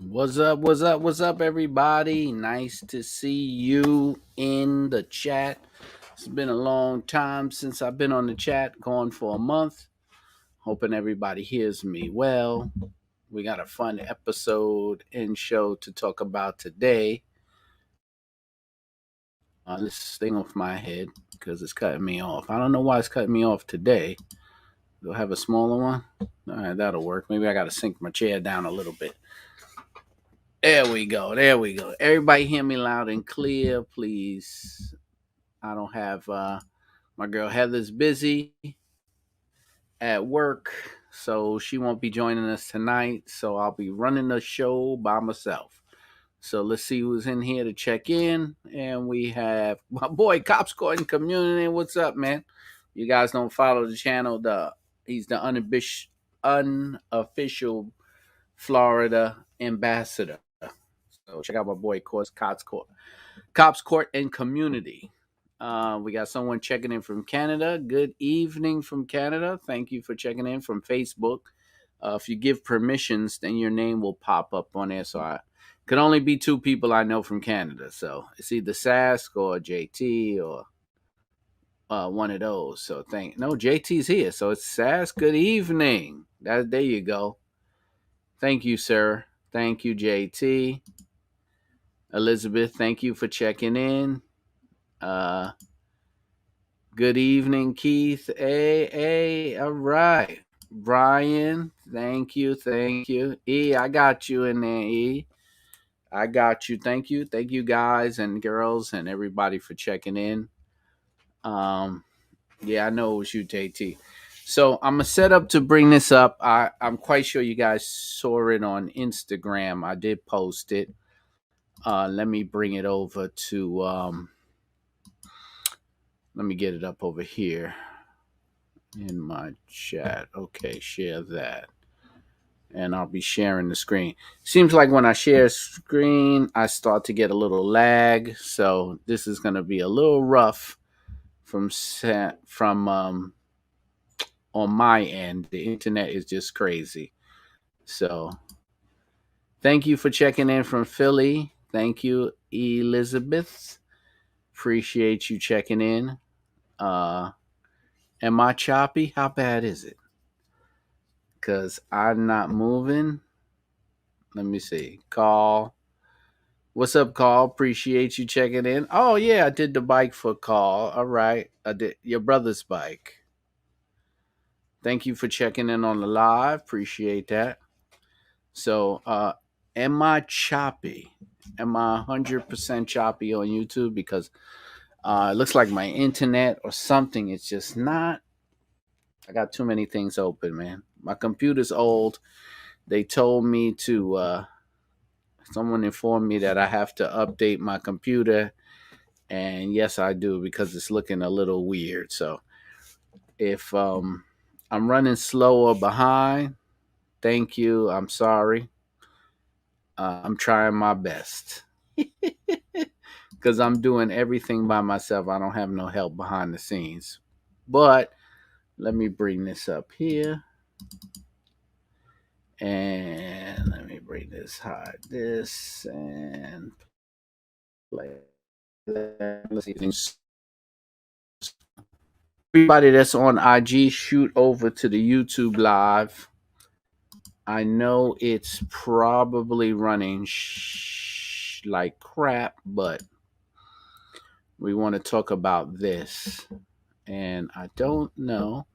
What's up? What's up? What's up, everybody? Nice to see you in the chat. It's been a long time since I've been on the chat, going for a month. Hoping everybody hears me well. We got a fun episode and show to talk about today. This thing off my head because it's cutting me off. I don't know why it's cutting me off today. Do I have a smaller one? All right, that'll work. Maybe I got to sink my chair down a little bit. There we go. There we go. Everybody hear me loud and clear, please. I don't have my girl Heather's busy at work, so she won't be joining us tonight. So I'll be running the show by myself. So let's see who's in here to check in. And we have my boy Cops Court and Community. What's up, man? You guys don't follow the channel. He's the unofficial Florida ambassador. So check out my boy Cops Court and Community. We got someone checking in from Canada. Good evening from Canada. Thank you for checking in from Facebook. If you give permissions, then your name will pop up on there. So I could only be two people I know from Canada. So it's either Sask or JT or one of those. So JT's here. So it's Sask. Good evening. There you go. Thank you, sir. Thank you, JT. Elizabeth, thank you for checking in. Uh, Good evening, Keith. Hey, all right. Brian, thank you, thank you. E, I got you in there, E. I got you. Thank you. Thank you guys and girls and everybody for checking in. Um, yeah, I know it was you, JT. So I'm gonna set up to bring this up. I'm quite sure you guys saw it on Instagram. I did post it. Let me bring it over to let me get it up over here in my chat. Okay, share that. And I'll be sharing the screen. Seems like when I share screen, I start to get a little lag. So this is going to be a little rough from on my end. The internet is just crazy. So thank you for checking in from Philly. Thank you, Elizabeth. Appreciate you checking in. Uh, am I choppy? How bad is it? Because I'm not moving. Let me see. Call. What's up, Carl? Appreciate you checking in. Oh yeah, I did the bike for Carl. All right, I did your brother's bike. Thank you for checking in on the live. Appreciate that. So, am I choppy? Am I 100% choppy on YouTube? Because it looks like my internet or something. It's just not. I got too many things open, man. My computer's old. They told me to. Someone informed me that I have to update my computer. And yes, I do because it's looking a little weird. So if I'm running slow or behind, thank you. I'm sorry. I'm trying my best because I'm doing everything by myself. I don't have no help behind the scenes. But let me bring this up here. And let me bring hide this and play that. Let's see. Everybody that's on IG, shoot over to the YouTube live. I know it's probably running like crap, but we want to talk about this. And I don't know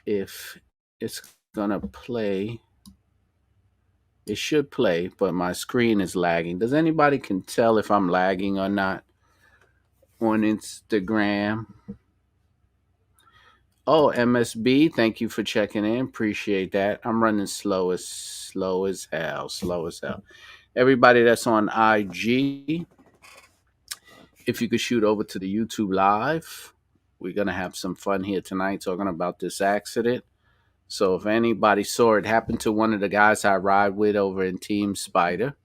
if it's going to play. It should play, but my screen is lagging. Does anybody can tell if I'm lagging or not on Instagram? Oh, MSB, thank you for checking in. Appreciate that. I'm running slow as hell, slow as hell. Everybody that's on IG, if you could shoot over to the YouTube live, we're gonna have some fun here tonight talking about this accident. So if anybody saw it happen to one of the guys I ride with over in Team Spider,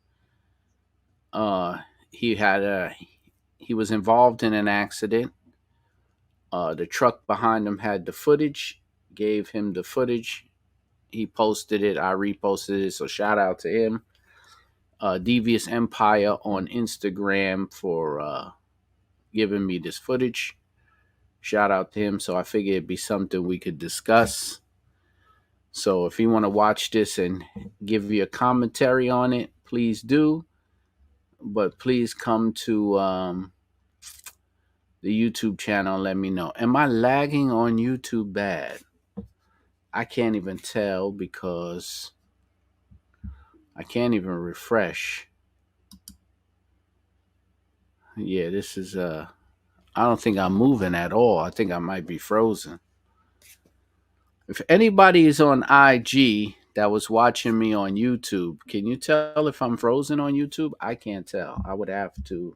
uh, he had a he was involved in an accident. The truck behind him had the footage, gave him the footage. He posted it. I reposted it. So shout out to him. Devious Empire on Instagram for giving me this footage. Shout out to him. So I figured it'd be something we could discuss. So if you want to watch this and give you a commentary on it, please do. But please come to the YouTube channel and let me know. Am I lagging on YouTube bad? I can't even tell because I can't even refresh. Yeah, this is I don't think I'm moving at all. I think I might be frozen. If anybody is on IG that was watching me on YouTube, can you tell if I'm frozen on YouTube? I can't tell. I would have to.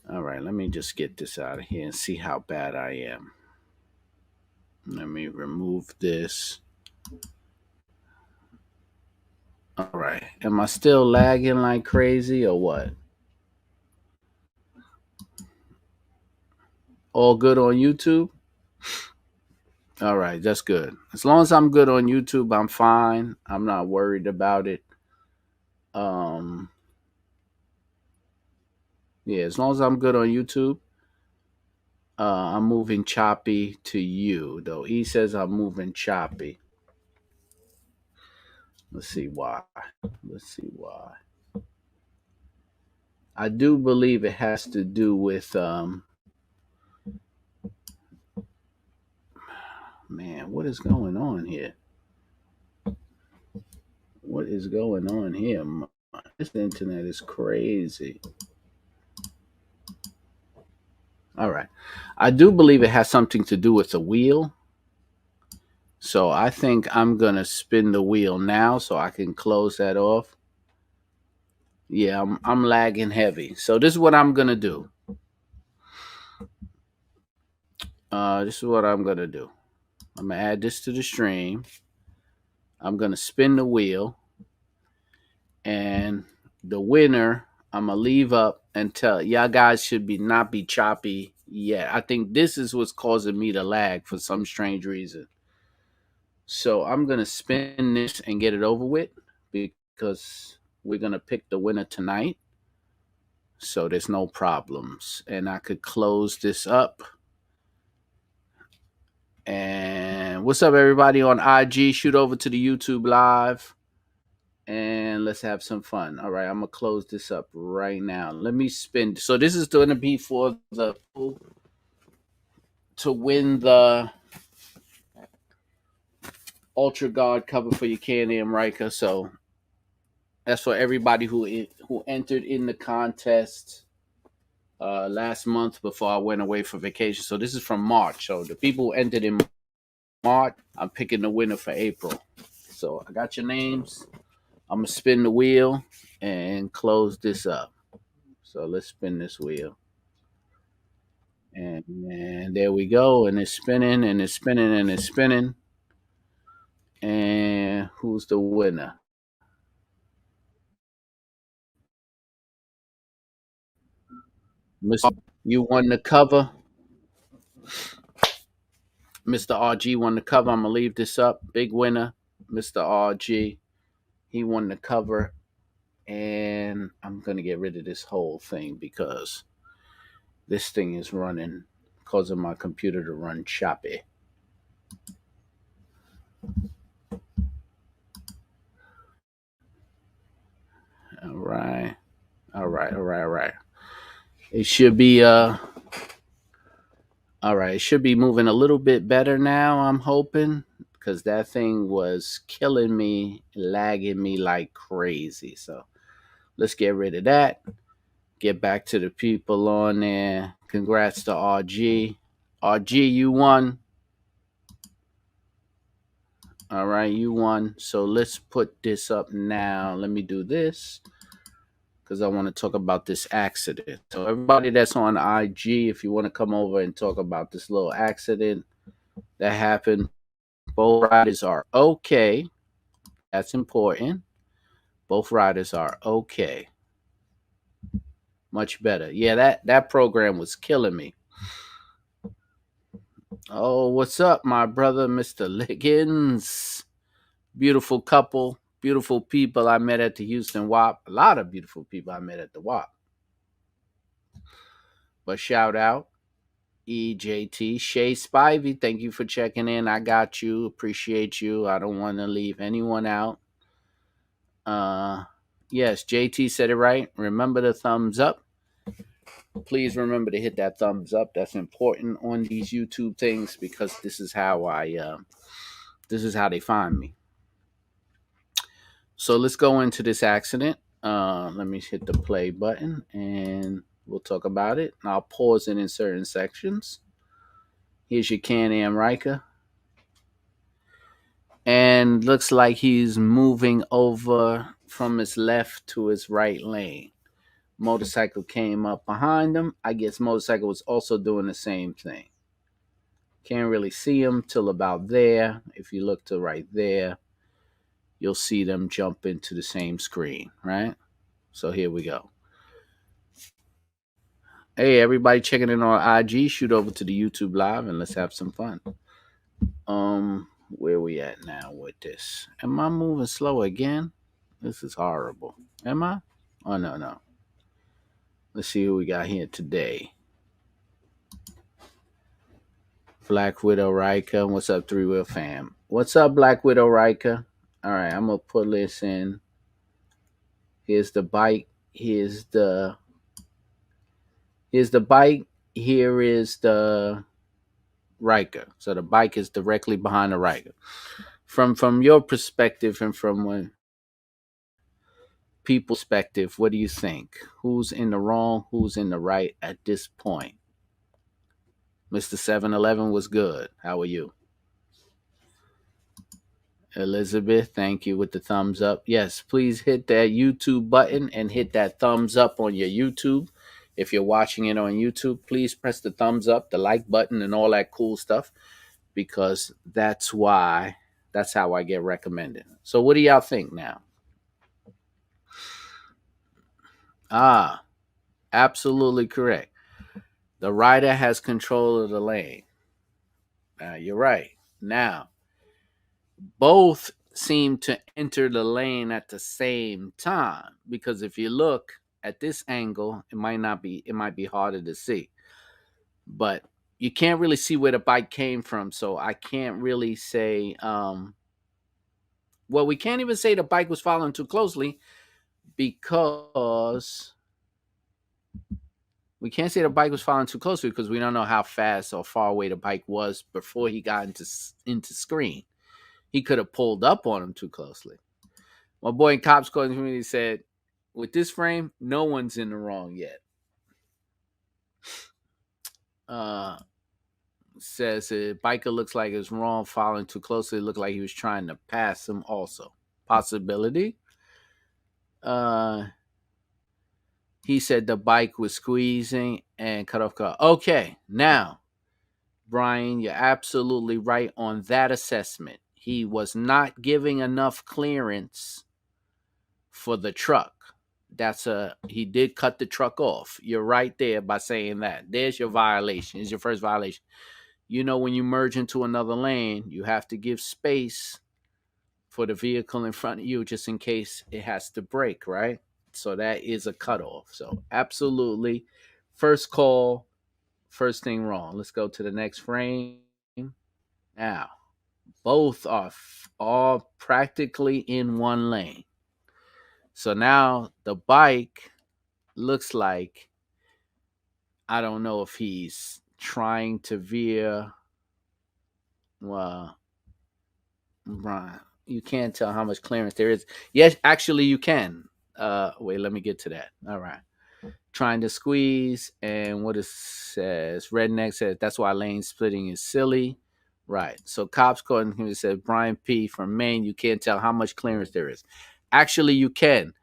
All right, let me just get this out of here and see how bad I am. Let me remove this. All right. Am I still lagging like crazy or what? All good on YouTube? All right, that's good. As long as I'm good on YouTube, I'm fine. I'm not worried about it. Um yeah, as long as I'm good on YouTube, I'm moving choppy to you, though. He says I'm moving choppy. Let's see why. Let's see why. I do believe it has to do with man, what is going on here? What is going on here? This internet is crazy. All right. I do believe it has something to do with the wheel. So I think I'm going to spin the wheel now so I can close that off. Yeah, I'm lagging heavy. So this is what I'm going to do. This is what I'm going to do. I'm going to add this to the stream. I'm going to spin the wheel. And the winner, I'm going to leave up until y'all guys should be not be choppy yet. I think this is what's causing me to lag for some strange reason. So I'm going to spin this and get it over with because we're going to pick the winner tonight. So there's no problems. And I could close this up. And what's up, everybody on IG? Shoot over to the YouTube live and let's have some fun. All right, I'm going to close this up right now. Let me spin. So this is going to be for the to win the Ultra Guard cover for your Can-Am Ryker. So that's for everybody who entered in the contest last month before I went away for vacation. So this is from March. So the people who entered in March, I'm picking the winner for April. So I got your names. I'm going to spin the wheel and close this up. So let's spin this wheel. And there we go. And it's spinning and it's spinning and it's spinning. And who's the winner? Mr. You won the cover. Mr. RG won the cover. I'm going to leave this up. Big winner, Mr. RG. He won the cover. And I'm going to get rid of this whole thing because this thing is running, causing my computer to run choppy. All right. All right. All right. All right. It should be all right. It should be moving a little bit better now, I'm hoping, because that thing was killing me, lagging me like crazy. So let's get rid of that. Get back to the people on there. Congrats to RG. RG, you won. All right, you won. So let's put this up now. Let me do this because I want to talk about this accident. So everybody that's on IG, if you want to come over and talk about this little accident that happened, both riders are okay. That's important. Both riders are okay. Much better. Yeah, that program was killing me. Oh, what's up, my brother, Mr. Liggins? Beautiful couple. beautiful people I met at the Houston WAP. A lot of beautiful people I met at the WAP. But shout out EJT. Shay Spivey, thank you for checking in. I got you. Appreciate you. I don't want to leave anyone out. Yes, JT said it right. Remember the thumbs up. Please remember to hit that thumbs up. That's important on these YouTube things because this is how they find me. So let's go into this accident. Let me hit the play button and we'll talk about it. And I'll pause it in certain sections. Here's your Can-Am Ryker. And looks like he's moving over from his left to his right lane. Motorcycle came up behind him. I guess motorcycle was also doing the same thing. Can't really see him till about there. If you look to right there, you'll see them jump into the same screen, right? So here we go. Hey, everybody checking in on IG, shoot over to the YouTube live and let's have some fun. Where we at now with this? Am I moving slow again? This is horrible. Am I? Oh, no. Let's see who we got here today. Black Widow Ryker. What's up, Three Wheel Fam? What's up, Black Widow Ryker? All right, I'm going to put this in. Here's the bike. Here's the bike. Here is the Ryker. So the bike is directly behind the Ryker. From your perspective and from when people's perspective, what do you think? Who's in the wrong? Who's in the right at this point? Mr. 7-Eleven was good. How are you? Elizabeth, thank you with the thumbs up. Yes, please hit that YouTube button and hit that thumbs up on your YouTube. If you're watching it on YouTube, please press the thumbs up, the like button, and all that cool stuff, because that's how I get recommended. So what do y'all think now? Absolutely correct. The rider has control of the lane. You're right. Now, both seem to enter the lane at the same time, because if you look at this angle, it might be harder to see, but you can't really see where the bike came from. So I can't really say, we can't even say the bike was following too closely, because we can't say the bike was following too closely because we don't know how fast or far away the bike was before he got into screen. He could have pulled up on him too closely. My boy in Cops Code Community said, with this frame, no one's in the wrong yet. Says biker looks like it's wrong, following too closely. It looked like he was trying to pass him also. Possibility. He said the bike was squeezing and cut off car. Okay, now, Brian, you're absolutely right on that assessment. He was not giving enough clearance for the truck. He did cut the truck off. You're right there by saying that. There's your violation. It's your first violation. When you merge into another lane, you have to give space for the vehicle in front of you just in case it has to brake, right? So that is a cutoff. So absolutely, first call, first thing wrong. Let's go to the next frame. Now, both are all practically in one lane. So now the bike looks like, I don't know if he's trying to veer. Well, Brian, you can't tell how much clearance there is. Yes, actually you can. Wait, let me get to that. All right. Trying to squeeze, and what it says, Redneck says, that's why lane splitting is silly. Right. So Cops calling him and said, Brian P. from Maine, you can't tell how much clearance there is. Actually, you can.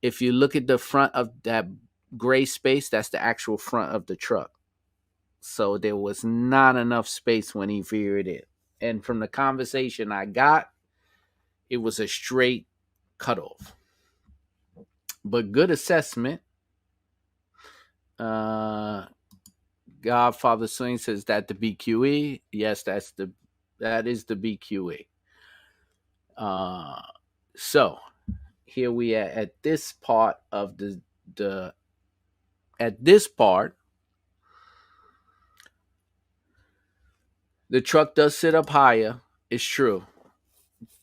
If you look at the front of that gray space, that's the actual front of the truck. So there was not enough space when he veered it. And from the conversation I got, it was a straight cutoff. But good assessment. Godfather Swing says that the BQE. Yes, that is the BQE. So here we are at this part of the at this part, the truck does sit up higher. It's true.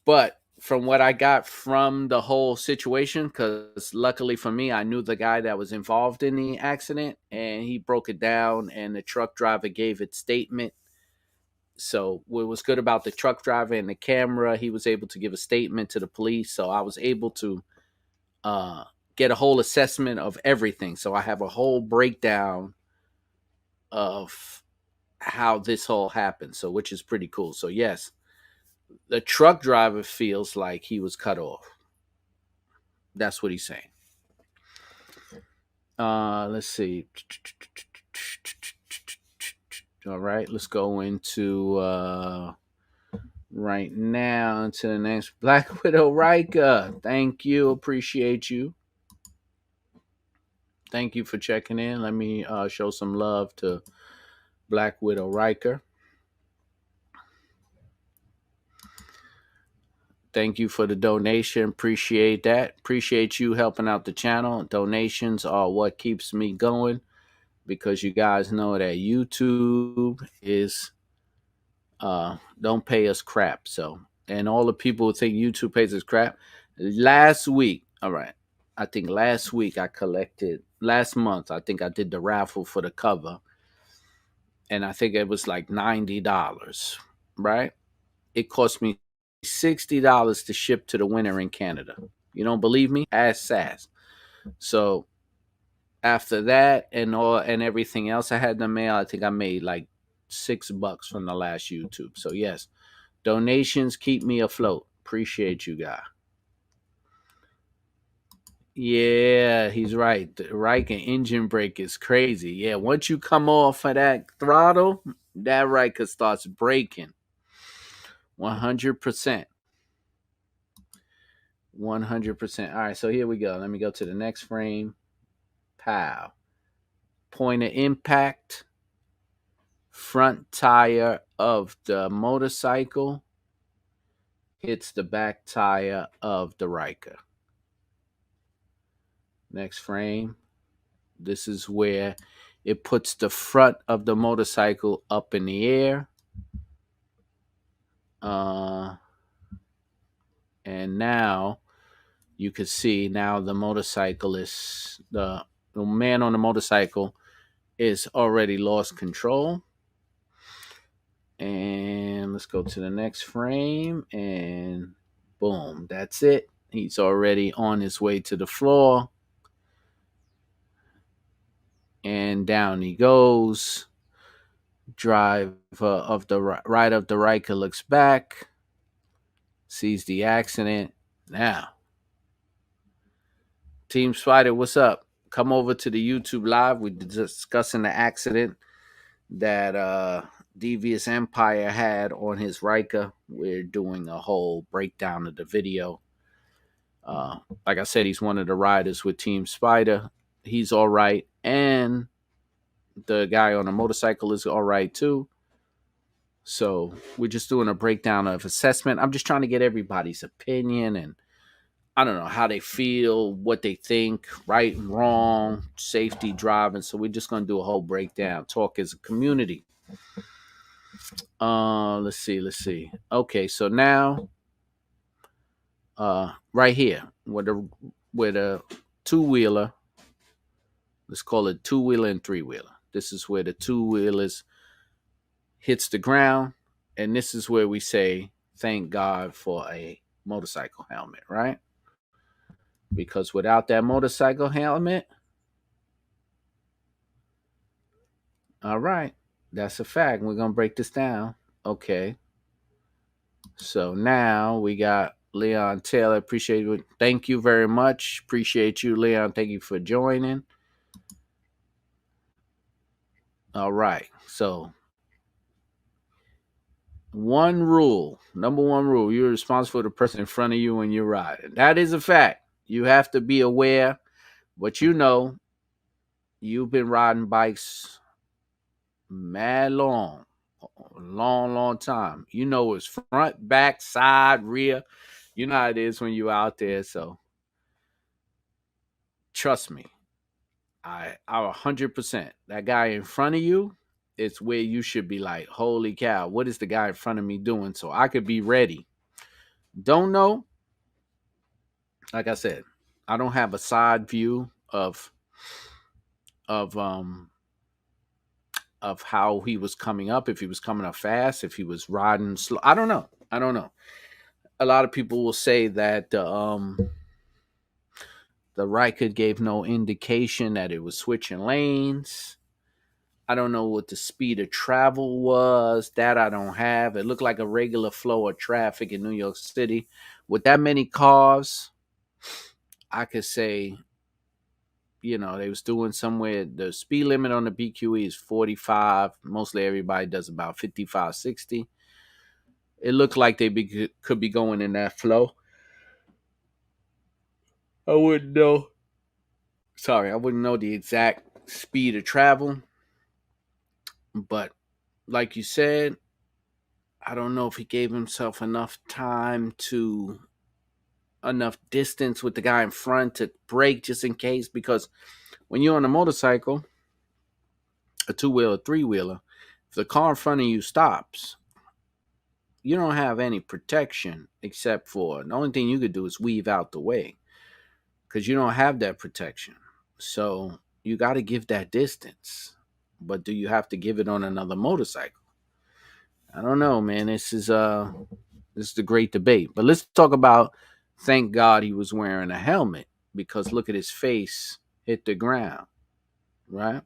But from what I got from the whole situation, because luckily for me, I knew the guy that was involved in the accident and he broke it down, and the truck driver gave its statement. So, what was good about the truck driver and the camera, he was able to give a statement to the police. So, I was able to uh, get a whole assessment of everything. So, I have a whole breakdown of how this whole happened. So, which is pretty cool. So, yes, the truck driver feels like he was cut off. That's what he's saying. Let's see. All right, let's go into right now into the next Black Widow Ryker. Thank you. Appreciate you. Thank you for checking in. Let me show some love to Black Widow Ryker. Thank you for the donation. Appreciate that. Appreciate you helping out the channel. Donations are what keeps me going, because you guys know that YouTube is don't pay us crap. So, and all the people who think YouTube pays us crap. Last week, all right, I think last week I collected. Last month, I think I did the raffle for the cover, and I think it was like $90. Right? It cost me $60 to ship to the winner in Canada. You don't believe me? Ask Sass. So after that and everything else I had in the mail, I think I made like $6 from the last YouTube. So yes, donations keep me afloat. Appreciate you guys. Yeah, he's right. The Riker engine brake is crazy. Yeah, once you come off of that throttle, that Riker starts braking. 100%. 100%. All right, so here we go. Let me go to the next frame. Pow. Point of impact. Front tire of the motorcycle hits the back tire of the Ryker. Next frame. This is where it puts the front of the motorcycle up in the air. And now you can see now the motorcyclist, the man on the motorcycle is already lost control. And let's go to the next frame, and boom, that's it. He's already on his way to the floor. And down he goes. Driver of the right of the Riker looks back, sees the accident. Now, Team Spider, what's up? Come over to the YouTube live. We're discussing the accident that Devious Empire had on his Riker. We're doing a whole breakdown of the video. Like I said, he's one of the riders with Team Spider. He's all right. And the guy on the motorcycle is all right too. So we're just doing a breakdown of assessment. I'm just trying to get everybody's opinion and I don't know how they feel, what they think, right and wrong, safety driving. So we're just going to do a whole breakdown, talk as a community. Let's see. Okay, so now right here with a two-wheeler, let's call it two-wheeler and three-wheeler. This is where the two-wheelers hits the ground, and this is where we say thank God for a motorcycle helmet, right? Because without that motorcycle helmet, all right, that's a fact. We're going to break this down. Okay. So now we got Leon Taylor. Appreciate it. Thank you very much. Appreciate you, Leon. Thank you for joining. All right. So number one rule, you're responsible for the person in front of you when you're riding. That is a fact. You have to be aware, but you know, you've been riding bikes mad long time. You know, it's front, back, side, rear. You know how it is when you're out there. So trust me, I 100%. That guy in front of you, it's where you should be like, holy cow, what is the guy in front of me doing? So I could be ready. Don't know. Like I said, I don't have a side view of um of how he was coming up, if he was coming up fast, if he was riding slow. I don't know. I don't know. A lot of people will say that the Ryker gave no indication that it was switching lanes. I don't know what the speed of travel was. That I don't have. It looked like a regular flow of traffic in New York City. With that many cars, I could say, they was doing somewhere. The speed limit on the BQE is 45. Mostly everybody does about 55, 60. It looked like could be going in that flow. I wouldn't know. Sorry, I wouldn't know the exact speed of travel. But like you said, I don't know if he gave himself enough time enough distance with the guy in front to brake just in case. Because when you're on a motorcycle, a two-wheeler, three-wheeler, if the car in front of you stops, you don't have any protection except for the only thing you could do is weave out the way because you don't have that protection. So you got to give that distance. But do you have to give it on another motorcycle? I don't know, man. This is the great debate. But let's talk about thank God he was wearing a helmet because look at his face hit the ground, right?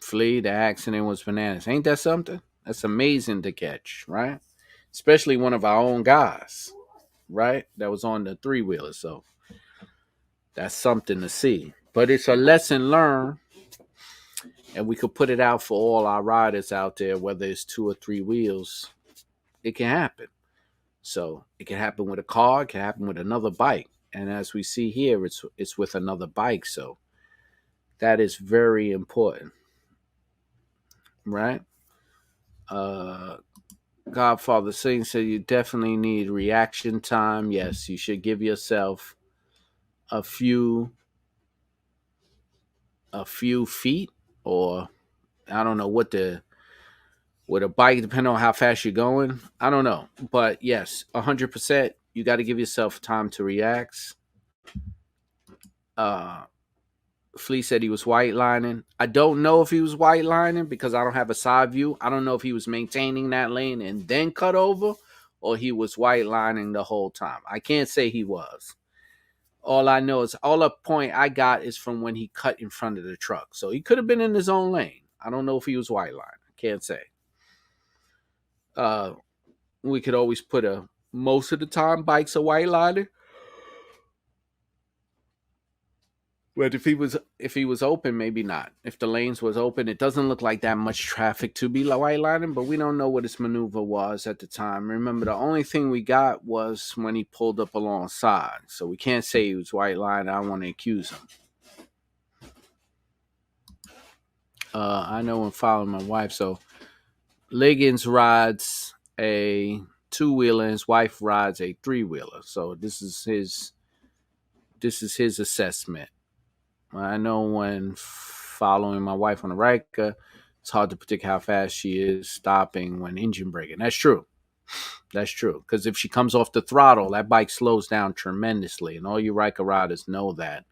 Flea, the accident was bananas. Ain't that something? That's amazing to catch, right? Especially one of our own guys, right? That was on the three wheeler. So that's something to see. But it's a lesson learned, and we could put it out for all our riders out there, whether it's two or three wheels. It can happen. So it can happen with a car, it can happen with another bike. And as we see here, it's with another bike. So that is very important, right? Uh Godfather Singh said you definitely need reaction time. Yes, you should give yourself a few feet, or I don't know what the with a bike, depending on how fast you're going. I don't know. But yes, 100%, you got to give yourself time to react. Uh Flea said he was white lining. I don't know if he was white lining because I don't have a side view. I don't know if he was maintaining that lane and then cut over or he was white lining the whole time. I can't say he was. All I know is all the point I got is from when he cut in front of the truck. So he could have been in his own lane. I don't know if he was white lining. I can't say. Uh, we could always put most of the time bikes are white lining. But if he was open, maybe not. If the lanes was open, it doesn't look like that much traffic to be white lining, but we don't know what his maneuver was at the time. Remember, the only thing we got was when he pulled up alongside. So we can't say he was white lining. I don't want to accuse him. I know when following my wife, so Liggins rides a two-wheeler, his wife rides a three-wheeler. So this is his assessment. I know when following my wife on the Ryker, it's hard to predict how fast she is stopping when engine braking. That's true. That's true. Because if she comes off the throttle, that bike slows down tremendously. And all you Ryker riders know that.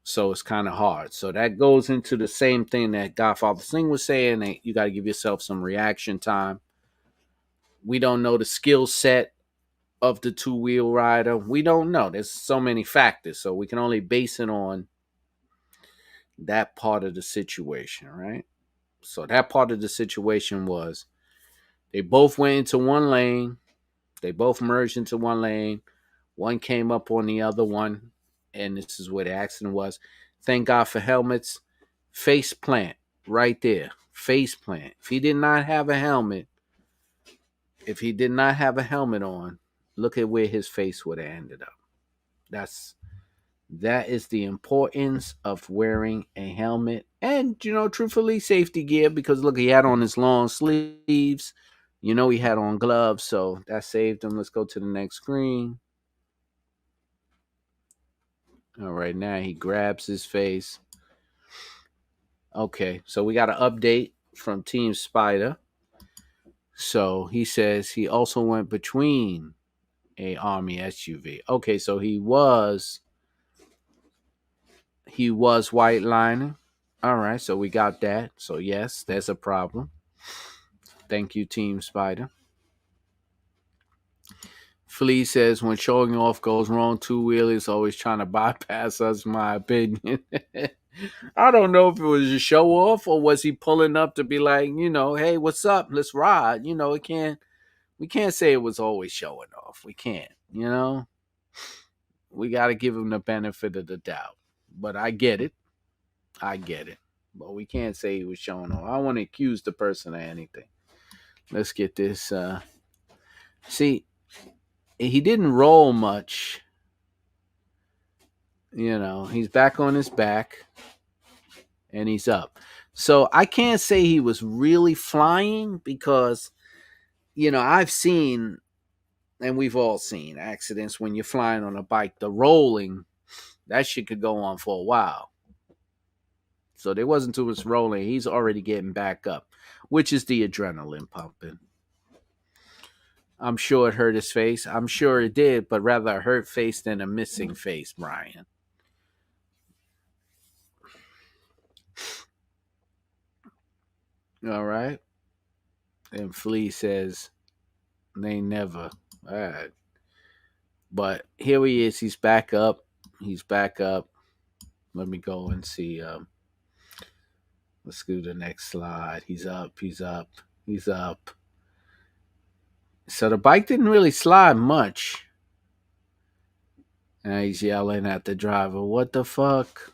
So it's kind of hard. So that goes into the same thing that Godfather Singh was saying, that you got to give yourself some reaction time. We don't know the skill set of the two-wheel rider. We don't know. There's so many factors. So we can only base it on that part of the situation, right? So that part of the situation was they both went into one lane. They both merged into one lane. One came up on the other one, and this is where the accident was. Thank God for helmets. Face plant right there. Face plant. If he did not have a helmet, on, look at where his face would have ended up. That is the importance of wearing a helmet and, truthfully, safety gear, because look, he had on his long sleeves. He had on gloves, so that saved him. Let's go to the next screen. All right, now he grabs his face. Okay, so we got an update from Team Spider. So he says he also went between a Army SUV. Okay, so he was white lining. All right, so we got that. So yes, there's a problem. Thank you, Team Spider. Flea says when showing off goes wrong, two wheelers always trying to bypass us. My opinion. I don't know if it was a show off or was he pulling up to be like, hey, what's up? Let's ride. We can't say it was always showing off. We can't. We got to give him the benefit of the doubt. But I get it. I get it. But we can't say he was showing off. I don't want to accuse the person of anything. Let's get this. See, he didn't roll much. He's back on his back and he's up. So I can't say he was really flying because, I've seen, and we've all seen accidents when you're flying on a bike. The rolling, that shit could go on for a while. So there wasn't too much rolling. He's already getting back up, which is the adrenaline pumping. I'm sure it hurt his face. I'm sure it did, but rather a hurt face than a missing face, Brian. All right. And Flea says they never. All right. But here he is. He's back up. He's back up. Let me go and see. Let's do the next slide. He's up. He's up. He's up. So the bike didn't really slide much. And he's yelling at the driver, "What the fuck?"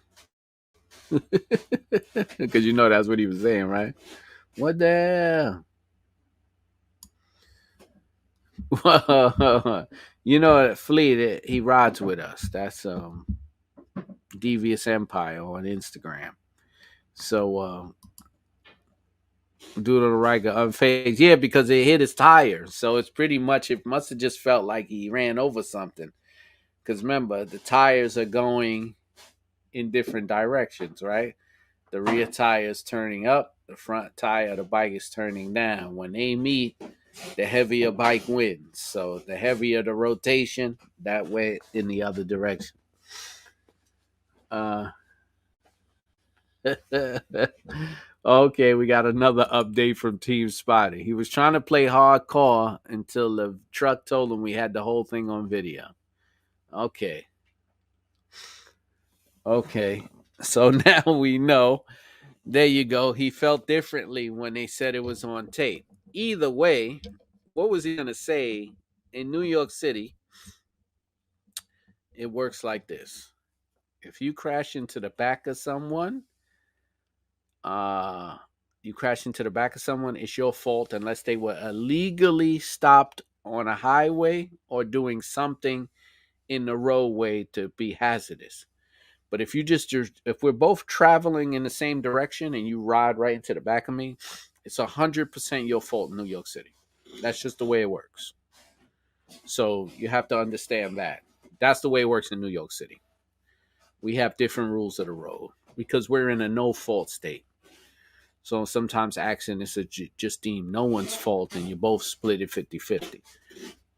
Because that's what he was saying, right? What the hell? Flea, he rides with us. That's Devious Empire on Instagram. So dude on the Ryker unfazed. Yeah, because it hit his tire. So it's pretty much, it must have just felt like he ran over something. Because remember, the tires are going in different directions, right? The rear tire is turning up, the front tire of the bike is turning down. When they meet, the heavier bike wins. So the heavier the rotation, that way in the other direction. Uh, okay, we got another update from Team Spider. He was trying to play hardcore until the truck told him we had the whole thing on video. Okay. Okay. So now we know. There you go. He felt differently when they said it was on tape. Either way, what was he going to say? In New York City, it works like this. If you crash into the back of someone, uh, it's your fault unless they were illegally stopped on a highway or doing something in the roadway to be hazardous. But if we're both traveling in the same direction and you ride right into the back of me, it's 100% your fault in New York City. That's just the way it works. So you have to understand that. That's the way it works in New York City. We have different rules of the road because we're in a no fault state. So sometimes accidents are just deemed no one's fault and you both split it 50-50.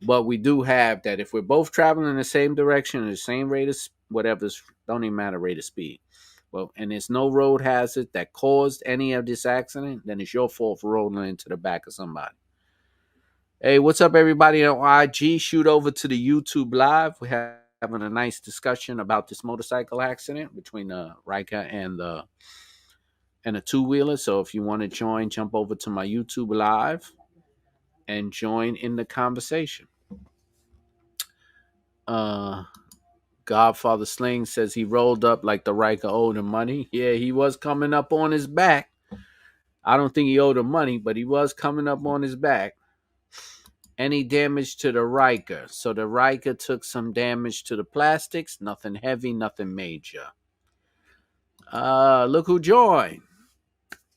But we do have that if we're both traveling in the same direction, the same rate of whatever, don't even matter rate of speed. Well, and there's no road hazard that caused any of this accident, then it's your fault for rolling into the back of somebody. Hey, what's up, everybody on IG? Shoot over to the YouTube Live. We're having a nice discussion about this motorcycle accident between the Ryker and a two-wheeler. So if you want to join, jump over to my YouTube Live and join in the conversation. Godfather Sling says he rolled up like the Ryker owed him money. Yeah, he was coming up on his back. I don't think he owed him money, but he was coming up on his back. Any damage to the Ryker? So the Ryker took some damage to the plastics. Nothing heavy, nothing major. Look who joined.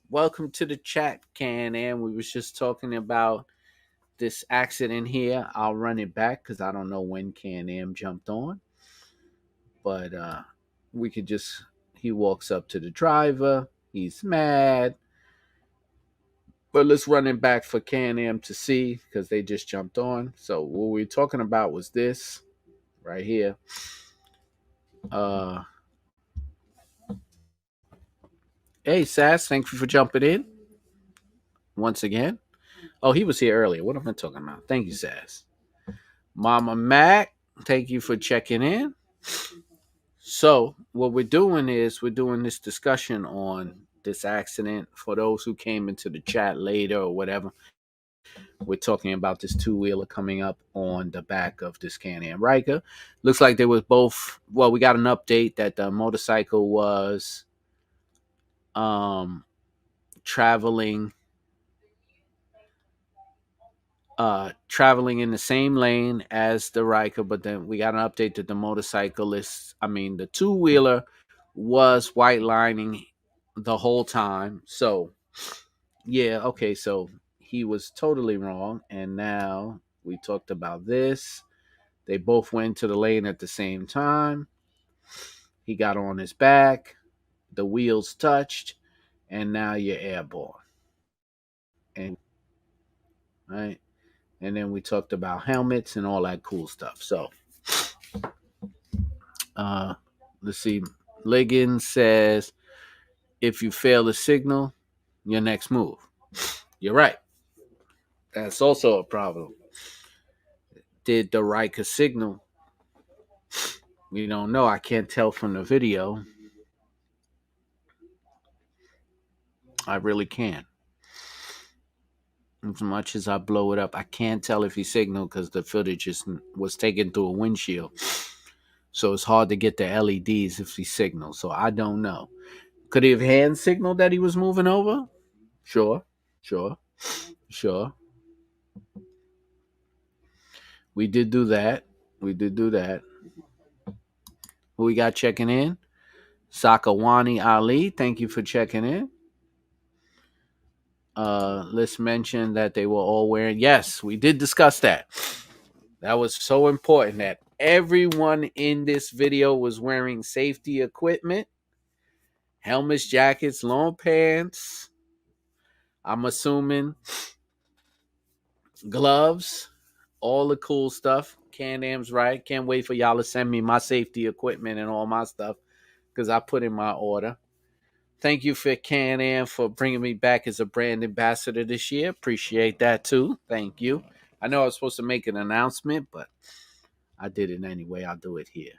Welcome to the chat, Can-Am. We was just talking about this accident I'll run it back because I don't know when Can-Am jumped on. But he walks up to the driver. He's mad. But let's run it back for Can-Am to see because they just jumped on. So what we were talking about was this right here. Uh, hey, Sass, thank you for jumping in once again. Oh, he was here earlier. What am I talking about? Thank you, Sass. Mama Mac, thank you for checking in. So what we're doing is we're doing this discussion on this accident. For those who came into the chat later or whatever, we're talking about this two-wheeler coming up on the back of this Can-Am Ryker. Looks like they was both. Well, we got an update that the motorcycle was traveling traveling in the same lane as the Ryker, but then we got an update that the two-wheeler was white lining the whole time. So yeah, okay, so he was totally wrong. And now we talked about this. They both went to the lane at the same time. He got on his back, the wheels touched, and now you're airborne. And right. And then we talked about helmets and all that cool stuff. So let's see. Liggins says if you fail the signal, your next move. You're right. That's also a problem. Did the Ryker signal? We don't know. I can't tell from the video. I really can't. As much as I blow it up, I can't tell if he signaled because the footage was taken through a windshield. So it's hard to get the LEDs if he signaled. So I don't know. Could he have hand signaled that he was moving over? Sure. We did do that. Who we got checking in? Sakawani Ali, thank you for checking in. Let's mention that they were all wearing. Yes, we did discuss that. That was so important that everyone in this video was wearing safety equipment, helmets, jackets, long pants. I'm assuming gloves, all the cool stuff. Can-Am's right. Can't wait for y'all to send me my safety equipment and all my stuff because I put in my order. Thank you for Can-Am for bringing me back as a brand ambassador this year. Appreciate that too. Thank you. I know I was supposed to make an announcement, but I did it anyway. I'll do it here.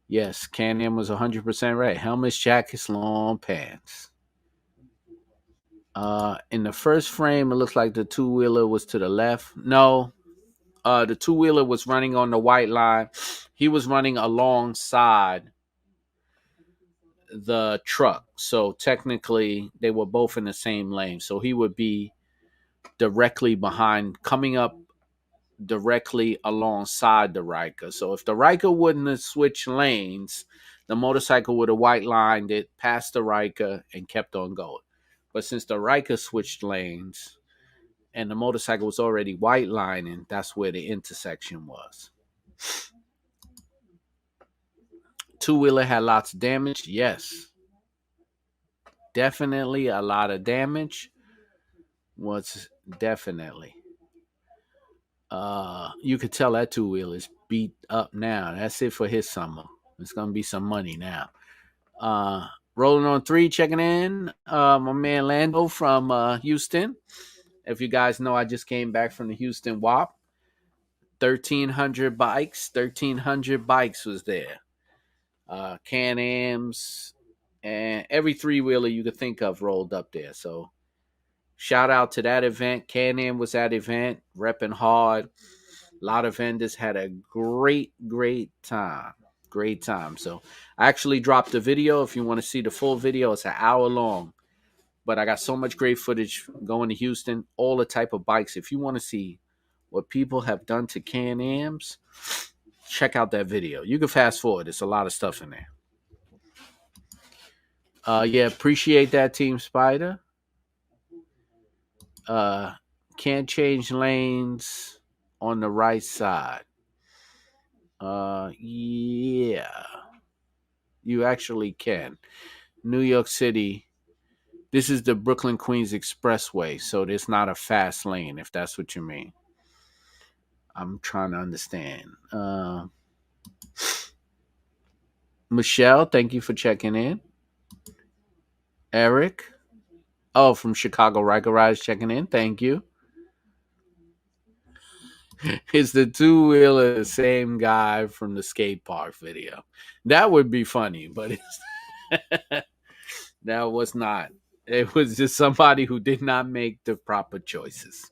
Yes, Can-Am was 100% right. Helmets, jackets, long pants. In the first frame, it looks like the two-wheeler was to the left. No, the two-wheeler was running on the white line. He was running alongside the truck. So technically, they were both in the same lane. So he would be directly behind, coming up directly alongside the Ryker. So if the Ryker wouldn't have switched lanes, the motorcycle would have white lined it past the Ryker and kept on going. But since the Ryker switched lanes and the motorcycle was already white lining, that's where the intersection was. Two-wheeler had lots of damage. Yes. Definitely a lot of damage. Was definitely. You could tell that two-wheeler is beat up now. That's it for his summer. It's going to be some money now. Rolling on 3, checking in. My man Lando from Houston. If you guys know, I just came back from the Houston WAP. 1,300 bikes. 1,300 bikes was there. Can-Ams and every three-wheeler you could think of rolled up there. So shout out to that event. Can-Am was at event, repping hard. A lot of vendors had a great time. Great time. So I actually dropped a video. If you want to see the full video, it's an hour long. But I got so much great footage going to Houston, all the type of bikes. If you want to see what people have done to Can-Ams, check out that video. You can fast forward. There's a lot of stuff in there. Yeah, appreciate that, Team Spider. Can't change lanes on the right side. Yeah, you actually can. New York City. This is the Brooklyn Queens Expressway, so there's not a fast lane, if that's what you mean. I'm trying to understand. Michelle, thank you for checking in. Eric, oh, from Chicago Ryker Rise checking in. Thank you. Is the two wheeler the same guy from the skate park video? That would be funny, but that was not. It was just somebody who did not make the proper choices.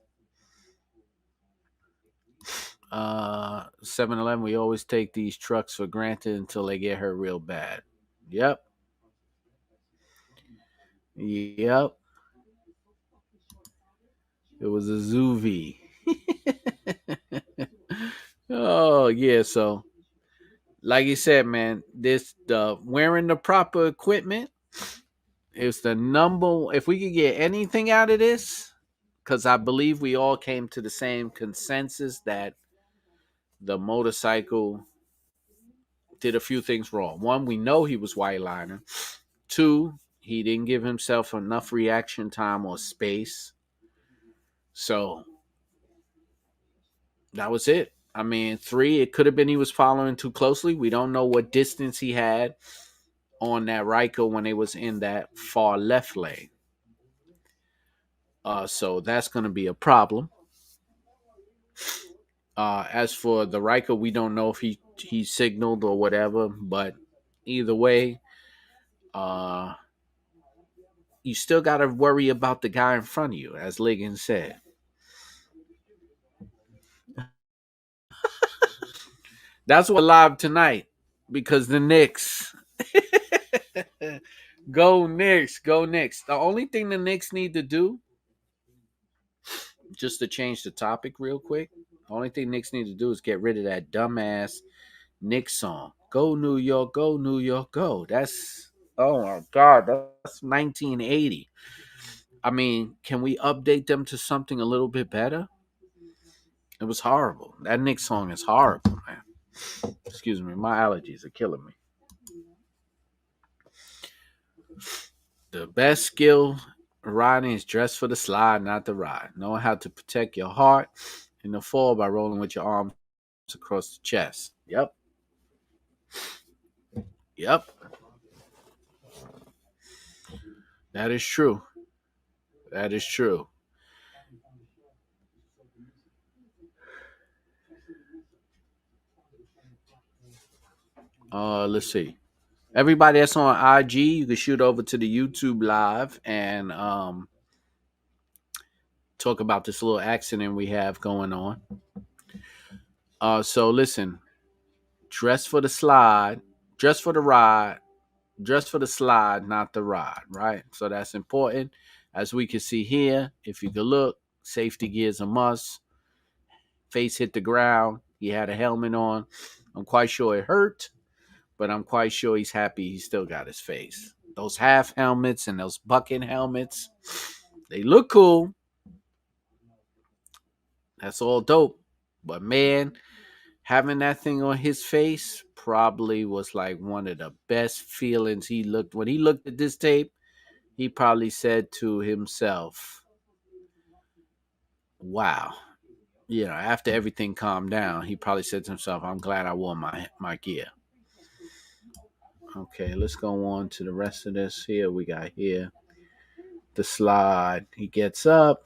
7-Eleven, we always take these trucks for granted until they get hurt real bad. Yep. Yep. It was a Zuvi. Oh, yeah. So, like you said, man, this the wearing the proper equipment is the number. If we could get anything out of this, because I believe we all came to the same consensus that the motorcycle did a few things wrong. One, we know he was white liner. Two, he didn't give himself enough reaction time or space. So that was it. I mean, three, it could have been he was following too closely. We don't know what distance he had on that Ryker when it was in that far left lane. So that's going to be a problem. As for the Ryker, we don't know if he signaled or whatever, but either way, uh, you still got to worry about the guy in front of you, as Liggins said. That's what live tonight because the Knicks. Go Knicks, go Knicks. The only thing the Knicks need to do, just to change the topic real quick, the only thing Knicks need to do is get rid of that dumbass Knicks song. Go New York, go New York, go. That's, oh my God, that's 1980. I mean, can we update them to something a little bit better? It was horrible. That Knicks song is horrible, man. Excuse me, my allergies are killing me. The best skill riding is dress for the slide, not the ride. Knowing how to protect your heart in the fall by rolling with your arms across the chest. Yep. Yep. That is true. That is true. Let's see. Everybody that's on IG, you can shoot over to the YouTube live and talk about this little accident we have going on. So listen, dress for the slide, dress for the ride, dress for the slide, not the ride, right? So that's important. As we can see here, if you could look, safety gear is a must. Face hit the ground. He had a helmet on. I'm quite sure it hurt, but I'm quite sure he's happy he still got his face. Those half helmets and those bucket helmets, they look cool. That's all dope. But man, having that thing on his face probably was like one of the best feelings he looked when he looked at this tape. He probably said to himself, wow. You know, after everything calmed down, he probably said to himself, I'm glad I wore my gear. Okay, let's go on to the rest of this. Here we got here the slide. He gets up.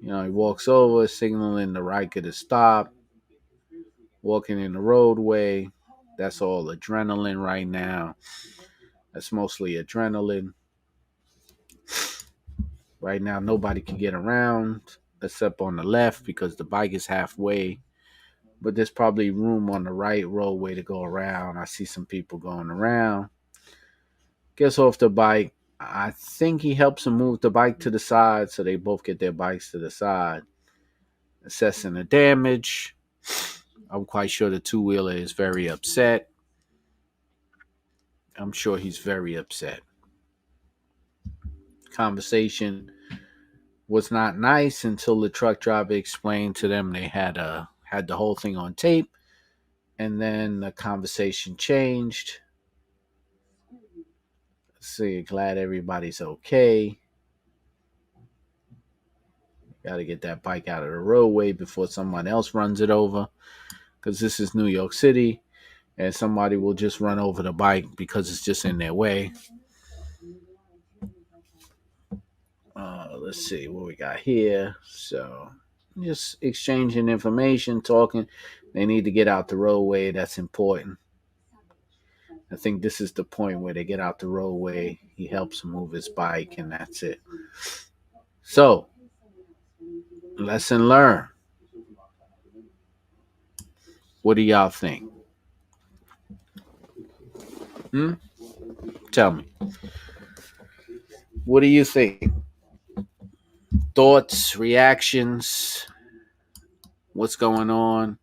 You know, he walks over, signaling the Riker to stop. Walking in the roadway. That's all adrenaline right now. That's mostly adrenaline. Right now, nobody can get around except on the left because the bike is halfway. But there's probably room on the right roadway to go around. I see some people going around. Gets off the bike. I think he helps him move the bike to the side so they both get their bikes to the side. Assessing the damage. I'm quite sure the two wheeler is very upset. I'm sure he's very upset. Conversation was not nice until the truck driver explained to them they had a had the whole thing on tape, and then the conversation changed. Let's see, glad everybody's okay. Got to get that bike out of the roadway before someone else runs it over, because this is New York City, and somebody will just run over the bike because it's just in their way. Let's see what we got here. So, just exchanging information, talking. They need to get out the roadway. That's important. I think this is the point where they get out the roadway. He helps him move his bike, and that's it. So, lesson learned. What do y'all think? Hmm? Tell me. What do you think? Thoughts, reactions, what's going on?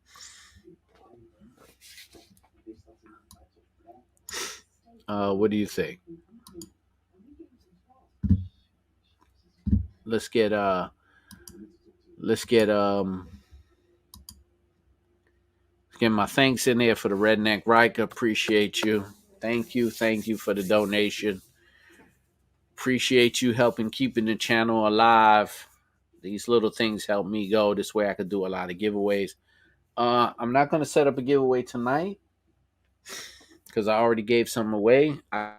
What do you think? Let's get let's get my thanks in there for the Redneck Riker. Appreciate you. Thank you for the donation. Appreciate you helping keeping the channel alive. These little things help me go. This way I could do a lot of giveaways. I'm not gonna set up a giveaway tonight because I already gave some away. I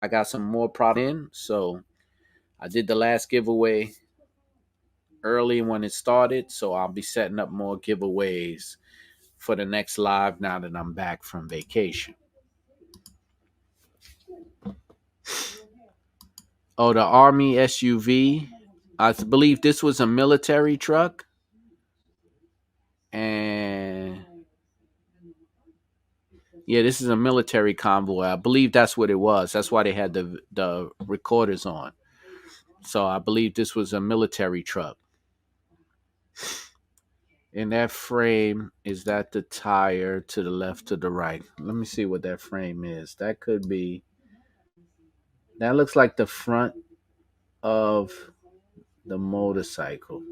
got some more product in, so I did the last giveaway early when it started, so I'll be setting up more giveaways for the next live now that I'm back from vacation. Oh, the Army SUV. I believe this was a military truck. And yeah, this is a military convoy. I believe that's what it was. That's why they had the recorders on. So I believe this was a military truck. In that frame, is that the tire to the left, to the right? Let me see what that frame is. That could be. That looks like the front of the motorcycle.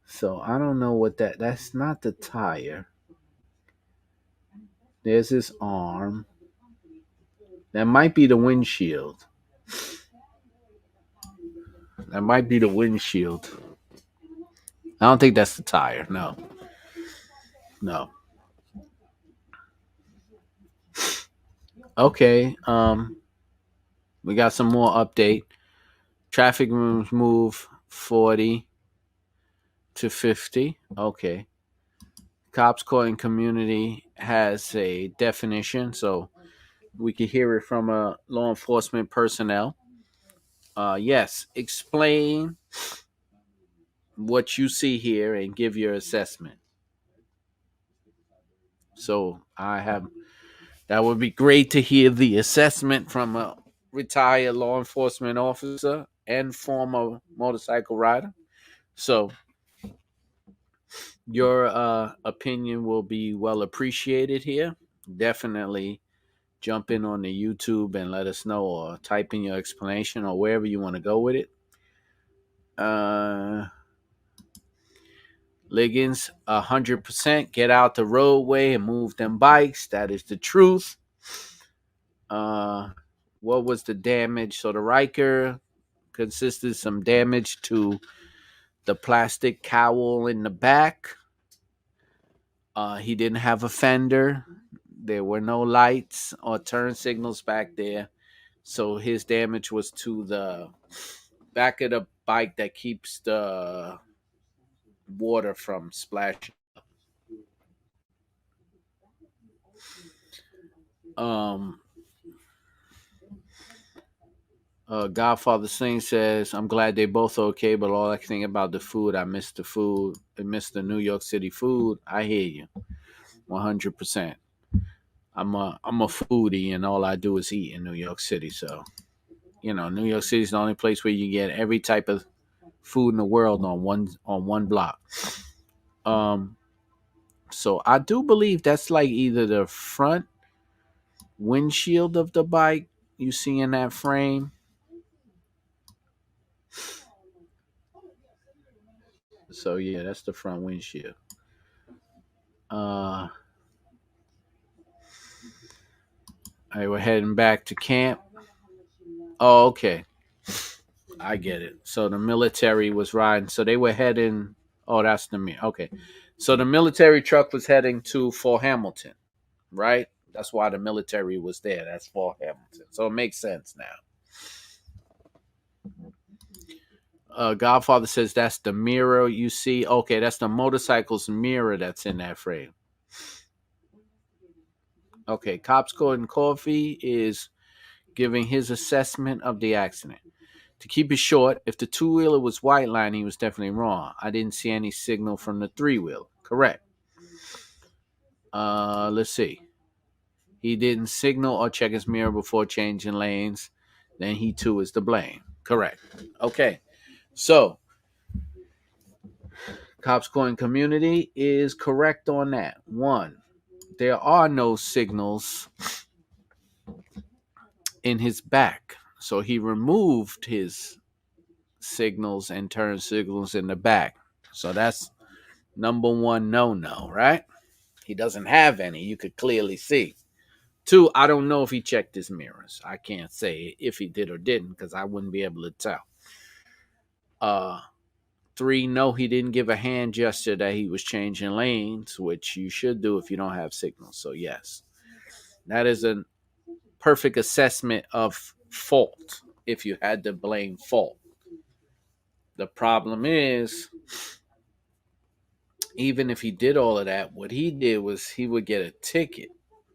So I don't know what that's not the tire. There's his arm. That might be the windshield. That might be the windshield. I don't think that's the tire. No. No. Okay. We got some more update. Traffic rooms move 40 to 50. Okay. Cops caught in community has a definition, so we can hear it from a law enforcement personnel. Yes, explain what you see here and give your assessment. So I have that would be great to hear the assessment from a retired law enforcement officer and former motorcycle rider. So your opinion will be well appreciated here. Definitely jump in on the YouTube and let us know, or type in your explanation or wherever you want to go with it. Liggins, 100%. Get out the roadway and move them bikes. That is the truth. What was the damage? So the Ryker consisted of some damage to the plastic cowl in the back. He didn't have a fender. There were no lights or turn signals back there. So his damage was to the back of the bike that keeps the water from splashing. Um, Godfather Singh says, I'm glad they both okay, but all I can think about the food, I miss the food. I miss the New York City food. I hear you 100%. I'm a foodie, and all I do is eat in New York City. So, New York City is the only place where you get every type of food in the world on one block. Um, so I do believe that's like either the front windshield of the bike you see in that frame. So yeah, that's the front windshield. All right, we're heading back to camp. Oh, okay. I get it. So the military was riding. So they were heading. Oh, that's the me. Okay. So the military truck was heading to Fort Hamilton, right? That's why the military was there. That's Fort Hamilton. So it makes sense now. Godfather says that's the mirror you see. Okay, that's the motorcycle's mirror that's in that frame. Okay, Cops Gordon Coffee is giving his assessment of the accident. To keep it short, if the two wheeler was white line, he was definitely wrong. I didn't see any signal from the three wheeler. Correct. Let's see. He didn't signal or check his mirror before changing lanes. Then he too is to blame. Correct. Okay. So Cops Going Community is correct on that. One, there are no signals in his back. So he removed his signals and turn signals in the back. So that's number one no, right? He doesn't have any. You could clearly see. Two, I don't know if he checked his mirrors. I can't say if he did or didn't because I wouldn't be able to tell. Uh, Three, no, he didn't give a hand gesture that he was changing lanes, which you should do if you don't have signals. So yes, that is a perfect assessment of fault if you had to blame fault. The problem is, even if he did all of that, what he did was he would get a ticket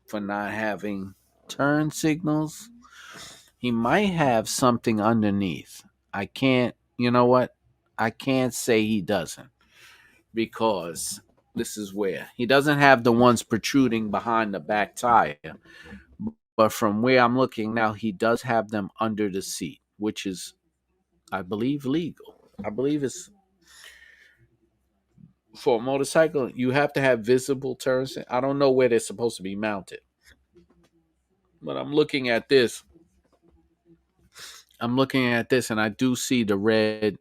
for not having turn signals. He might have something underneath. I can't, you know what? I can't say he doesn't because this is where he doesn't have the ones protruding behind the back tire. But from where I'm looking now, he does have them under the seat, which is, I believe, legal. I believe it's for a motorcycle, you have to have visible turns. I don't know where they're supposed to be mounted, but I'm looking at this. I'm looking at this, and I do see the red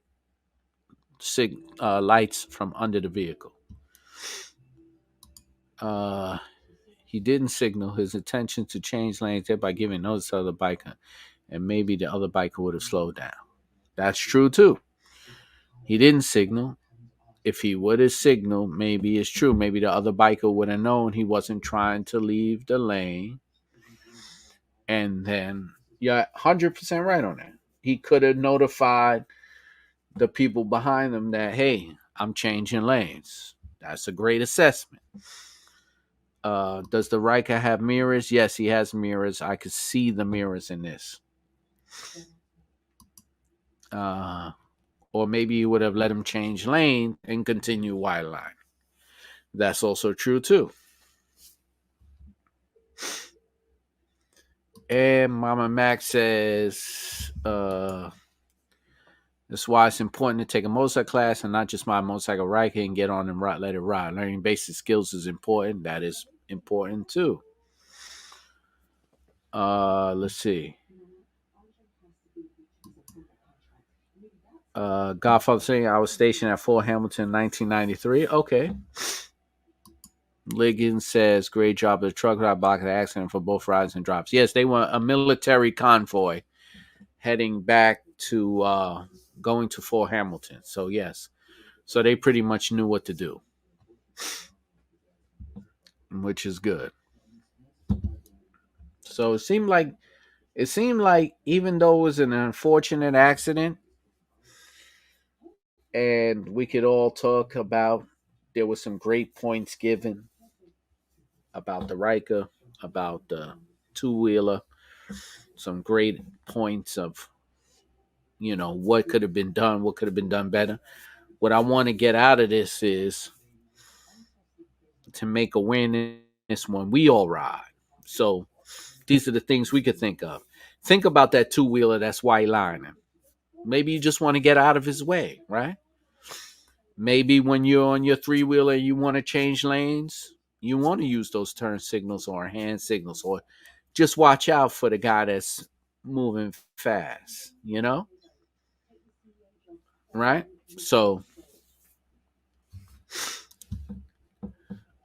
lights from under the vehicle. Uh, he didn't signal his intention to change lanes by giving notice to the other biker, and maybe the other biker would have slowed down. That's true too. He didn't signal. If he would have signaled, maybe it's true. Maybe the other biker would have known he wasn't trying to leave the lane. And then, yeah, 100% right on that. He could have notified the people behind him that, hey, I'm changing lanes. That's a great assessment. Does the Ryker have mirrors? Yes, he has mirrors. I could see the mirrors in this. Uh, or maybe you would have let him change lane and continue wide line. That's also true too. And Mama Mac says, that's why it's important to take a motorcycle class and not just my motorcycle Ryker and get on and let it ride. Learning basic skills is important. That is important too. Let's see. Godfather saying I was stationed at Fort Hamilton in 1993. Okay. Liggins says, great job of the truck ride blocking the accident for both rides and drops. Yes, they were a military convoy heading back to going to Fort Hamilton. So, yes. So they pretty much knew what to do, which is good. So it seemed like even though it was an unfortunate accident, and we could all talk about there were some great points given about the Riker, about the two wheeler, some great points of what could have been done, what could have been done better. What I want to get out of this is to make awareness when we all ride. So these are the things we could think of. Think about that two wheeler that's white lining. Maybe you just want to get out of his way, right? Maybe when you're on your three wheeler, you want to change lanes. You want to use those turn signals or hand signals, or just watch out for the guy that's moving fast, right? So,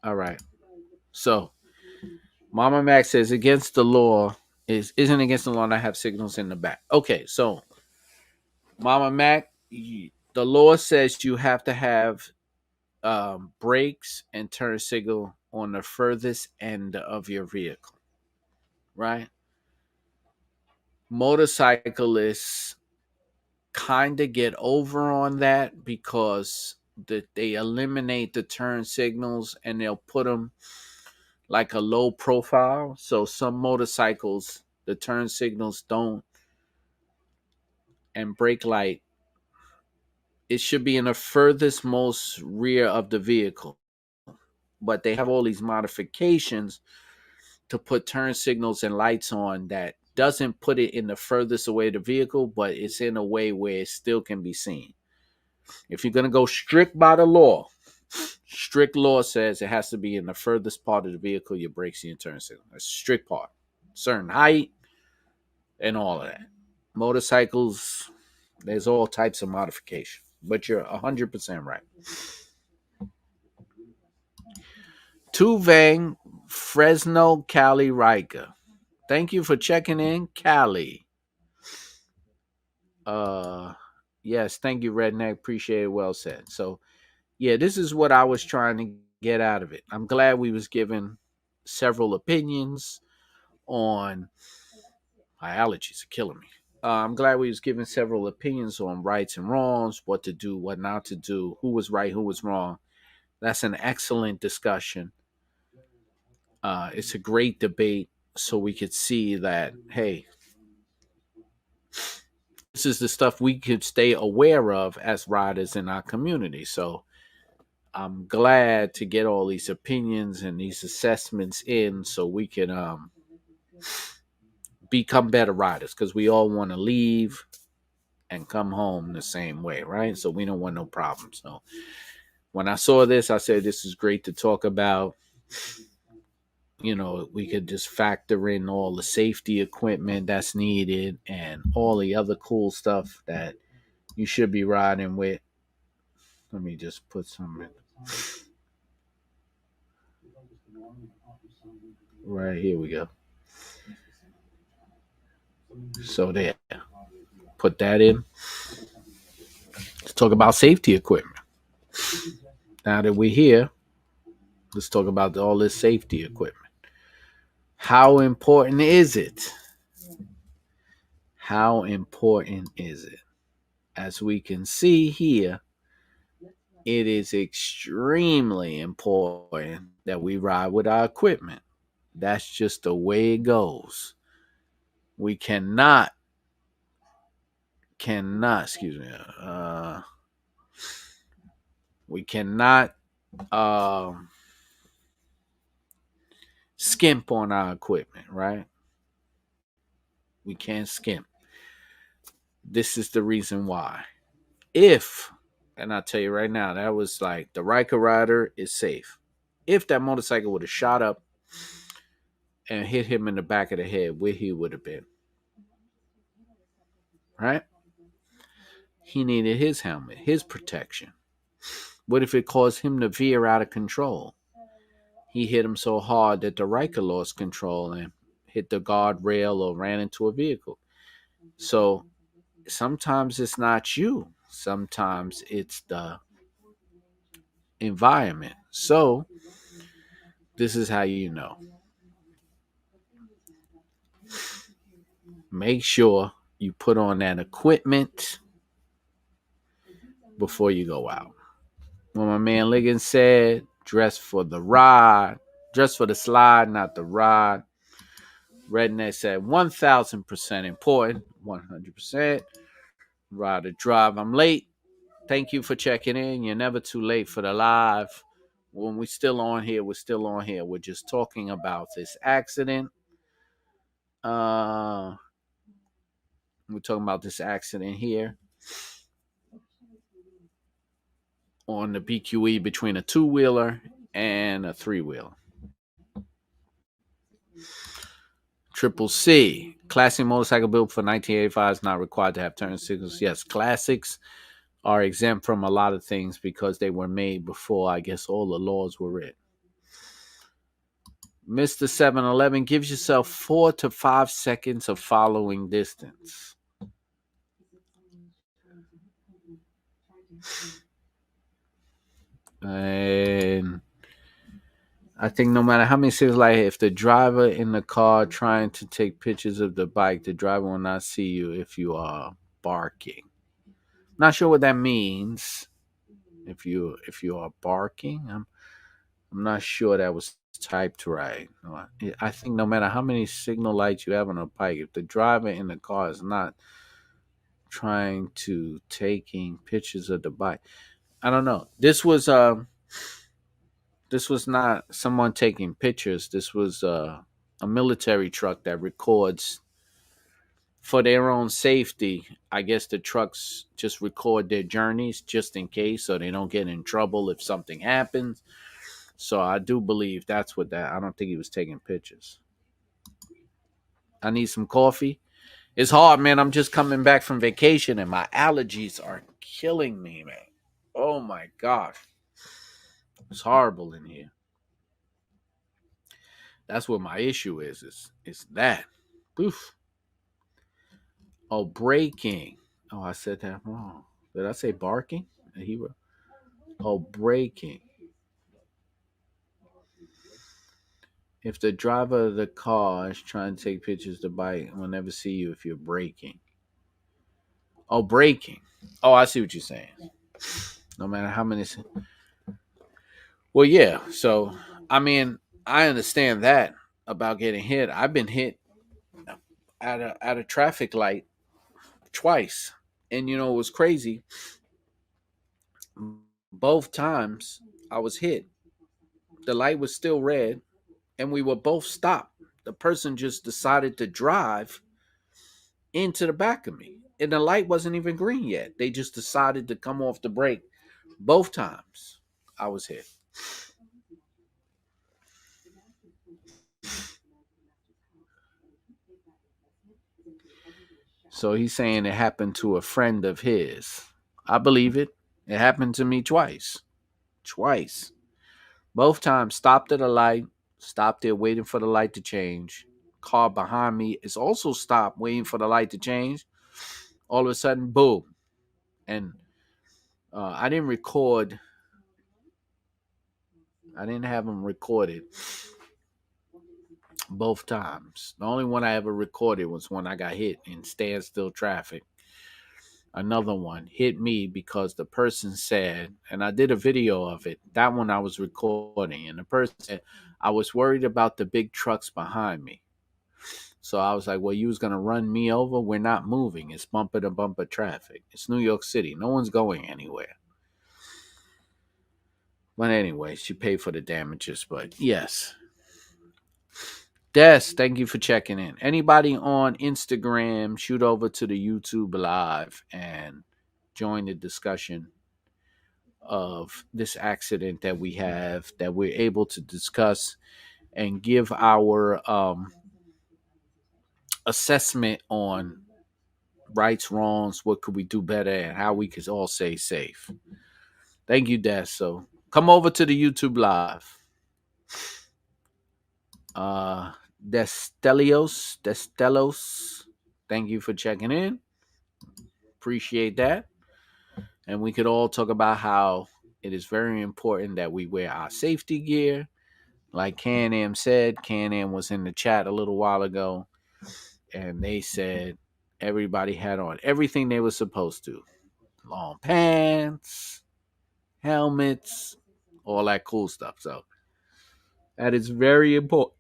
All right. So Mama Mac says against the law isn't against the law to have signals in the back. Okay, so Mama Mac, the law says you have to have brakes and turn signal on the furthest end of your vehicle, right? Motorcyclists kind of get over on that because they eliminate the turn signals and they'll put them like a low profile. So some motorcycles, the turn signals don't, and brake light, it should be in the furthest most rear of the vehicle. But they have all these modifications to put turn signals and lights on that doesn't put it in the furthest away of the vehicle, but it's in a way where it still can be seen. If you're going to go strict by the law, strict law says it has to be in the furthest part of the vehicle, your brakes and your turn signal. That's a strict part. Certain height and all of that. Motorcycles, there's all types of modification, but you're 100% right. Tuvang, Fresno, Cali, Ryker. Thank you for checking in, Cali. Yes, thank you, Redneck. Appreciate it. Well said. So, yeah, this is what I was trying to get out of it. I'm glad we was given several opinions on my allergies are killing me. I'm glad we was given several opinions on rights and wrongs, what to do, what not to do, who was right, who was wrong. That's an excellent discussion. It's a great debate, so we could see that, hey, this is the stuff we could stay aware of as riders in our community. So I'm glad to get all these opinions and these assessments in so we can become better riders, because we all want to leave and come home the same way, right? So we don't want no problems. So when I saw this, I said, this is great to talk about. You know, we could just factor in all the safety equipment that's needed and all the other cool stuff that you should be riding with. Let me just put some in. Right, here we go. So there. Put that in. Let's talk about safety equipment. Now that we're here, let's talk about all this safety equipment. How important is it? How important is it? As we can see here, it is extremely important that we ride with our equipment. That's just the way it goes. We excuse me, we cannot skimp on our equipment, right? We can't skimp. This is the reason why. And I'll tell you right now, that was like the Ryker rider is safe. If that motorcycle would have shot up and hit him in the back of the head, where he would have been, right? He needed his helmet, his protection. What if it caused him to veer out of control? He hit him so hard that the Ryker lost control and hit the guardrail or ran into a vehicle. So sometimes it's not you. Sometimes it's the environment. So this is how you know. Make sure you put on that equipment before you go out. What my man Liggins said, dress for the ride. Dress for the slide, not the ride. Redneck said 1,000% important. 100%. Ride or drive. I'm late. Thank you for checking in. You're never too late for the live. When we're still on here, we're still on here. We're just talking about this accident. We're talking about this accident here on the BQE between a two-wheeler and a three-wheeler. Triple C, classic motorcycle built for 1985 is not required to have turn signals. Yes, classics are exempt from a lot of things because they were made before, I guess, all the laws were written. Mr. 7-Eleven, gives yourself 4 to 5 seconds of following distance. And I think no matter how many seconds, like if the driver in the car trying to take pictures of the bike, the driver will not see you if you are barking. Not sure what that means. If you are barking, I'm not sure that was typed right. I think no matter how many signal lights you have on a bike, if the driver in the car is not trying to taking pictures of the bike, I don't know. This was not someone taking pictures. This was a military truck that records for their own safety. I guess the trucks just record their journeys just in case so they don't get in trouble if something happens. So I do believe that's what that. I don't think he was taking pictures. I need some coffee. It's hard, man. I'm just coming back from vacation and my allergies are killing me, man. Oh my gosh. It's horrible in here. That's what my issue is. It's that. Oof. Oh, breaking. Oh, I said that wrong. Did I say barking? Oh, breaking. If the driver of the car is trying to take pictures of the bike, we'll never see you if you're braking. Oh, braking. Oh, I see what you're saying. No matter how many. Well, yeah. So, I mean, I understand that about getting hit. I've been hit at a traffic light twice, and you know it was crazy. Both times I was hit, the light was still red, and we were both stopped. The person just decided to drive into the back of me, and the light wasn't even green yet. They just decided to come off the brake. Both times I was hit. So he's saying it happened to a friend of his. I believe it. It happened to me twice. Twice. Both times stopped at a light, stopped there waiting for the light to change. Car behind me is also stopped waiting for the light to change. All of a sudden, boom. And I didn't record, I didn't have them recorded both times. The only one I ever recorded was when I got hit in standstill traffic. Another one hit me because the person said, and I did a video of it. That one I was recording, and the person said, I was worried about the big trucks behind me. So I was like, well, you was going to run me over? We're not moving. It's bumper to bumper traffic. It's New York City. No one's going anywhere. But anyway, she paid for the damages. But yes. Des, thank you for checking in. Anybody on Instagram, shoot over to the YouTube live and join the discussion of this accident that we have, that we're able to discuss and give our assessment on rights, wrongs, what could we do better, and how we could all stay safe. Thank you, Des. So come over to the YouTube live. Destellos, thank you for checking in. Appreciate that. And we could all talk about how it is very important that we wear our safety gear. Like Can-Am said, Can-Am was in the chat a little while ago, and they said everybody had on everything they were supposed to. Long pants, helmets, all that cool stuff. So that is very important.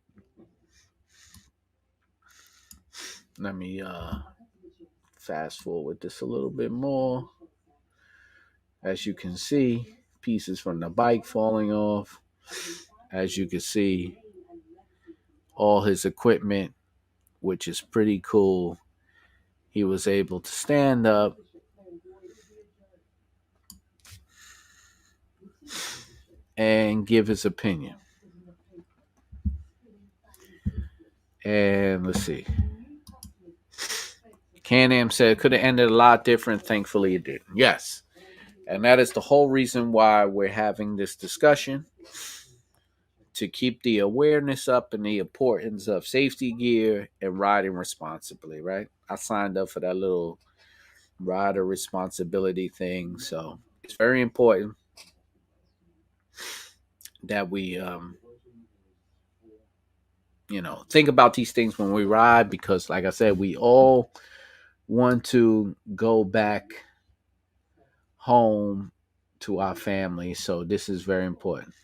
Let me fast forward this a little bit more. As you can see, pieces from the bike falling off. As you can see, all his equipment, which is pretty cool. He was able to stand up and give his opinion. And let's see. Can-Am said it could have ended a lot different. Thankfully, it didn't. Yes. And that is the whole reason why we're having this discussion. to keep the awareness up and the importance of safety gear and riding responsibly, right? I signed up for that little rider responsibility thing. So it's very important that we, think about these things when we ride because, like I said, we all want to go back home to our family. So this is very important.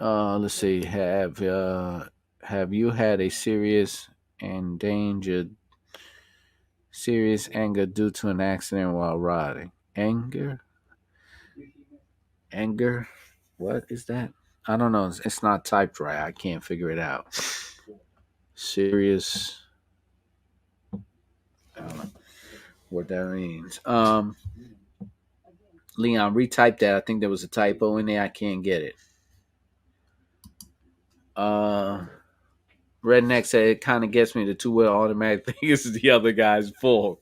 Let's see. Have you had a endangered serious anger due to an accident while riding? Anger. What is that? I don't know. It's not typed right. I can't figure it out. Serious. I don't know what that means. Leon, retype that. I think there was a typo in there. I can't get it. Uh, Redneck said it kind of gets me the two-wheel automatic thing is the other guy's fault.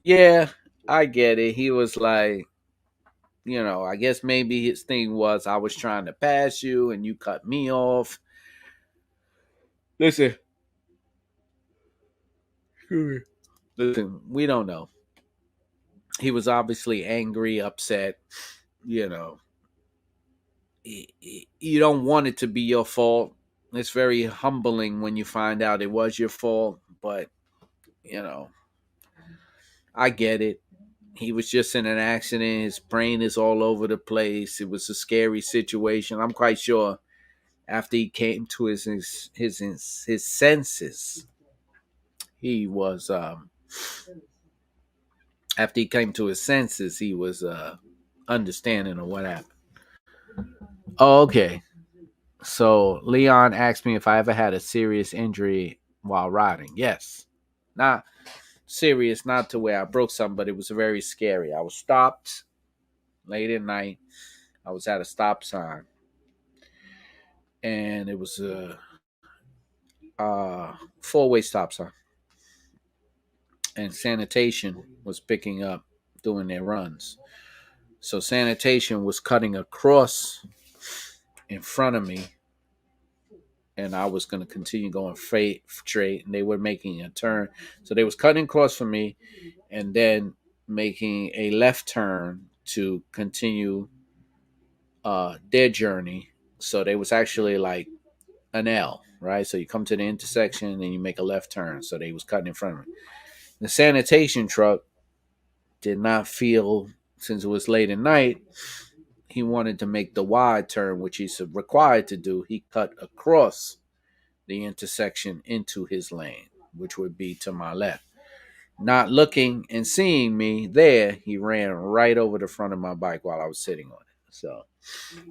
Yeah, I get it. He was like, I guess maybe his thing was I was trying to pass you and you cut me off. Listen, listen, we don't know. He was obviously angry, upset. You know, you don't want it to be your fault. It's very humbling when you find out it was your fault, but you know, I get it. He was just in an accident. His brain is all over the place. It was a scary situation. I'm quite sure after he came to his senses, he was after he came to his senses, he was understanding of what happened. Oh, okay. So Leon asked me if I ever had a serious injury while riding. Yes. Not serious, not to where I broke something, but it was very scary. I was stopped late at night. I was at a stop sign, and it was a four-way stop sign, and sanitation was picking up doing their runs. So sanitation was cutting across in front of me, and I was going to continue going straight, and they were making a turn. So they was cutting across for me, and then making a left turn to continue their journey. So they was actually like an L, right? So you come to the intersection and you make a left turn. So they was cutting in front of me. The sanitation truck did not feel, since it was late at night, he wanted to make the wide turn, which he's required to do. He cut across the intersection into his lane, which would be to my left. Not looking and seeing me there, he ran right over the front of my bike while I was sitting on it. So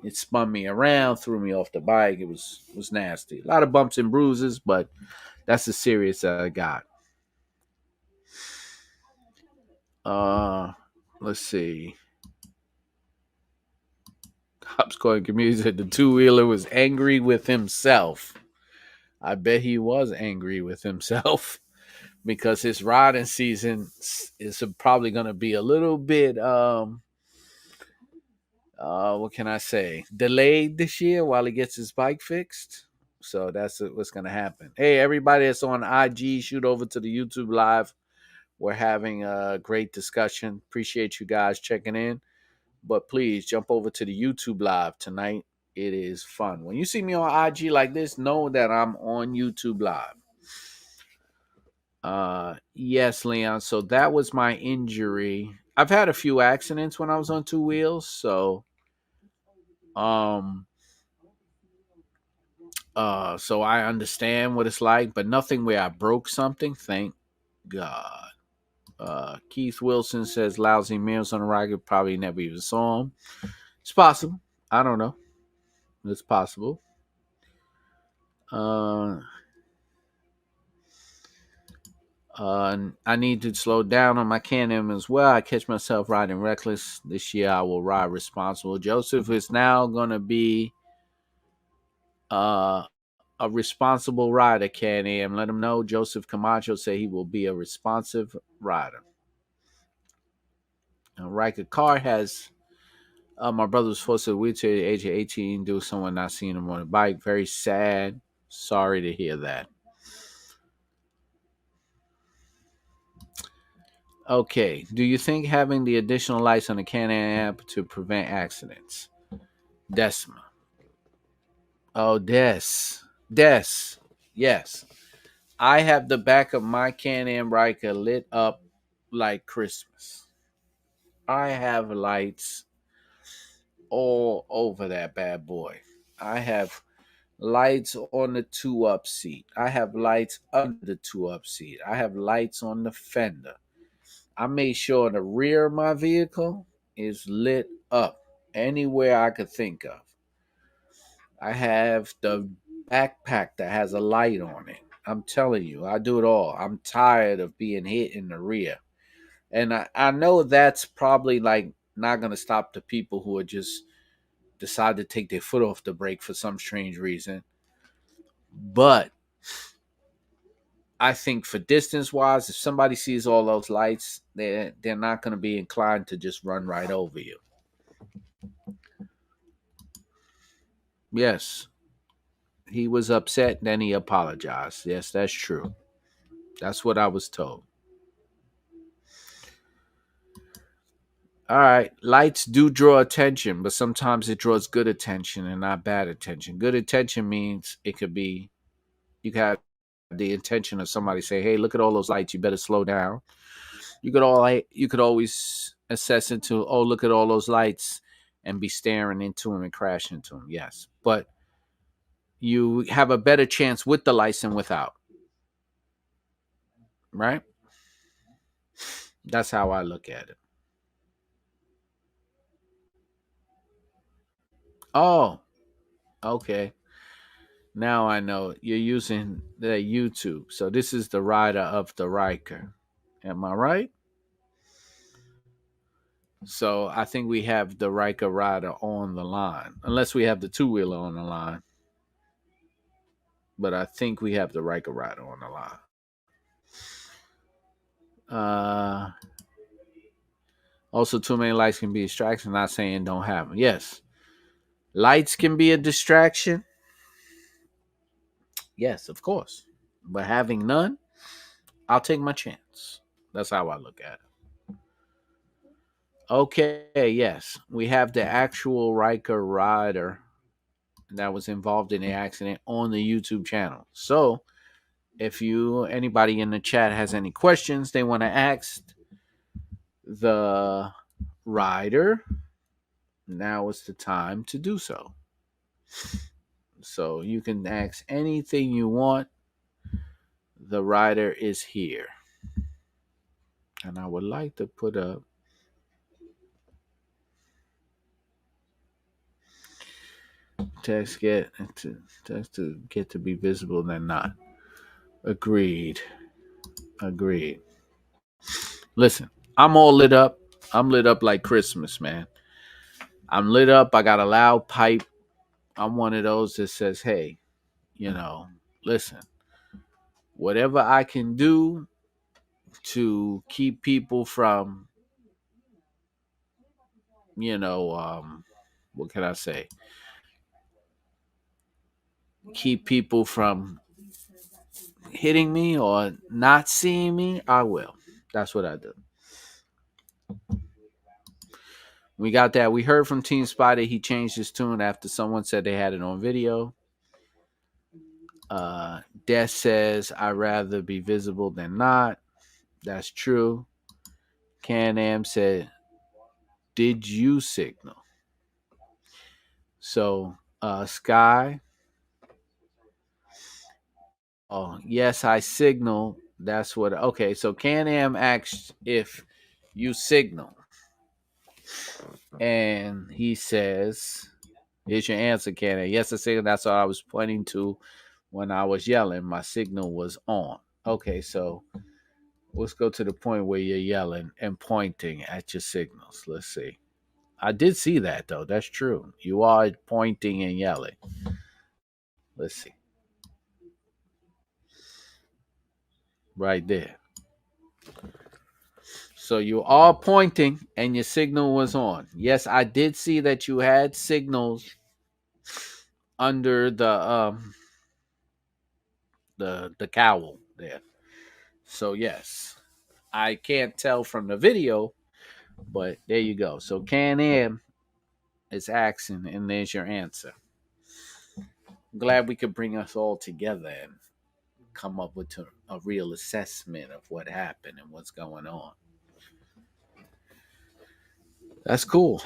it spun me around, threw me off the bike. It was nasty. A lot of bumps and bruises, but that's as serious as I got. Uh, let's see. Cops calling community said the two wheeler was angry with himself. I bet he was angry with himself because his riding season is probably going to be a little bit what can I say, delayed this year while he gets his bike fixed. So that's what's going to happen. Hey, everybody that's on IG, shoot over to the YouTube live. We're having a great discussion. Appreciate you guys checking in. But please jump over to the YouTube live tonight. It is fun. When you see me on IG like this, know that I'm on YouTube live. Yes, Leon. So that was my injury. I've had a few accidents when I was on two wheels, so um so I understand what it's like, but nothing where I broke something, thank God. Keith Wilson says lousy meals on the Ryker, probably never even saw him. It's possible. I don't know. It's possible. Uh I need to slow down on my Can-Am as well. I catch myself riding reckless. This year I will ride responsible. Joseph is now going to be uh, a responsible rider, Can-Am. Let him know. Joseph Camacho say he will be a responsive rider. Now, Riker car has My brother was forced to a wheelchair at the age of 18 due to someone not seeing him on a bike. Very sad. Sorry to hear that. Okay. Do you think having the additional lights on the Can-Am app to prevent accidents? Desma. Oh, Des. Yes. I have the back of my Can-Am Ryker lit up like Christmas. I have lights all over that bad boy. I have lights on the two up seat. I have lights under the two up seat. I have lights on the fender. I made sure the rear of my vehicle is lit up anywhere I could think of. I have the backpack that has a light on it. I'm telling you, I do it all. I'm tired of being hit in the rear. And I know that's probably like not going to stop the people who are just decide to take their foot off the brake for some strange reason. But I think for distance wise, if somebody sees all those lights, they're not going to be inclined to just run right over you. Yes, he was upset, then he apologized. Yes, that's true. That's what I was told. All right, lights do draw attention, but sometimes it draws good attention and not bad attention. Good attention means it could be you can have the intention of somebody say, "Hey, look at all those lights. You better slow down." You could always assess into, "Oh, look at all those lights," and be staring into them and crash into them. Yes, but you have a better chance with the lights than without, right? That's how I look at it. Oh, okay. Now I know you're using the YouTube. So this is the rider of the Ryker. Am I right? So I think we have the Ryker rider on the line, unless we have the two wheeler on the line. But I think we have the Ryker rider on the line. Uh, Also, too many lights can be a distraction. Not saying don't have them. Yes, lights can be a distraction. Yes, of course. But having none, I'll take my chance. That's how I look at it. Okay, yes, we have the actual Riker rider that was involved in the accident on the YouTube channel. So, if anybody in the chat has any questions they want to ask the rider, now is the time to do so. So you can ask anything you want. The rider is here. And I would like to put up text to get to be visible than not. Agreed. Agreed. Listen, I'm all lit up. I'm lit up like Christmas, man. I'm lit up. I got a loud pipe. I'm one of those that says, hey, listen, whatever I can do to keep people from, what can I say? Keep people from hitting me or not seeing me, I will. That's what I do. We got that. We heard from Team Spy that he changed his tune after someone said they had it on video. Death says, I'd rather be visible than not. That's true. Can-Am said, did you signal? So, Sky, oh, yes, I signal. That's what, okay. So, Can-Am asked if you signal. And he says, here's your answer, Can-Am. Yes, I signal. That's what I was pointing to when I was yelling. My signal was on. Okay, so let's go to the point where you're yelling and pointing at your signals. Let's see. I did see that, though. That's true. You are pointing and yelling. Let's see. Right there. So you are pointing and your signal was on. Yes, I did see that you had signals under the cowl there. So yes, I can't tell from the video, but there you go. So Can-Am is asking, and there's your answer. Glad we could bring us all together and come up with a real assessment of what happened and what's going on. That's cool.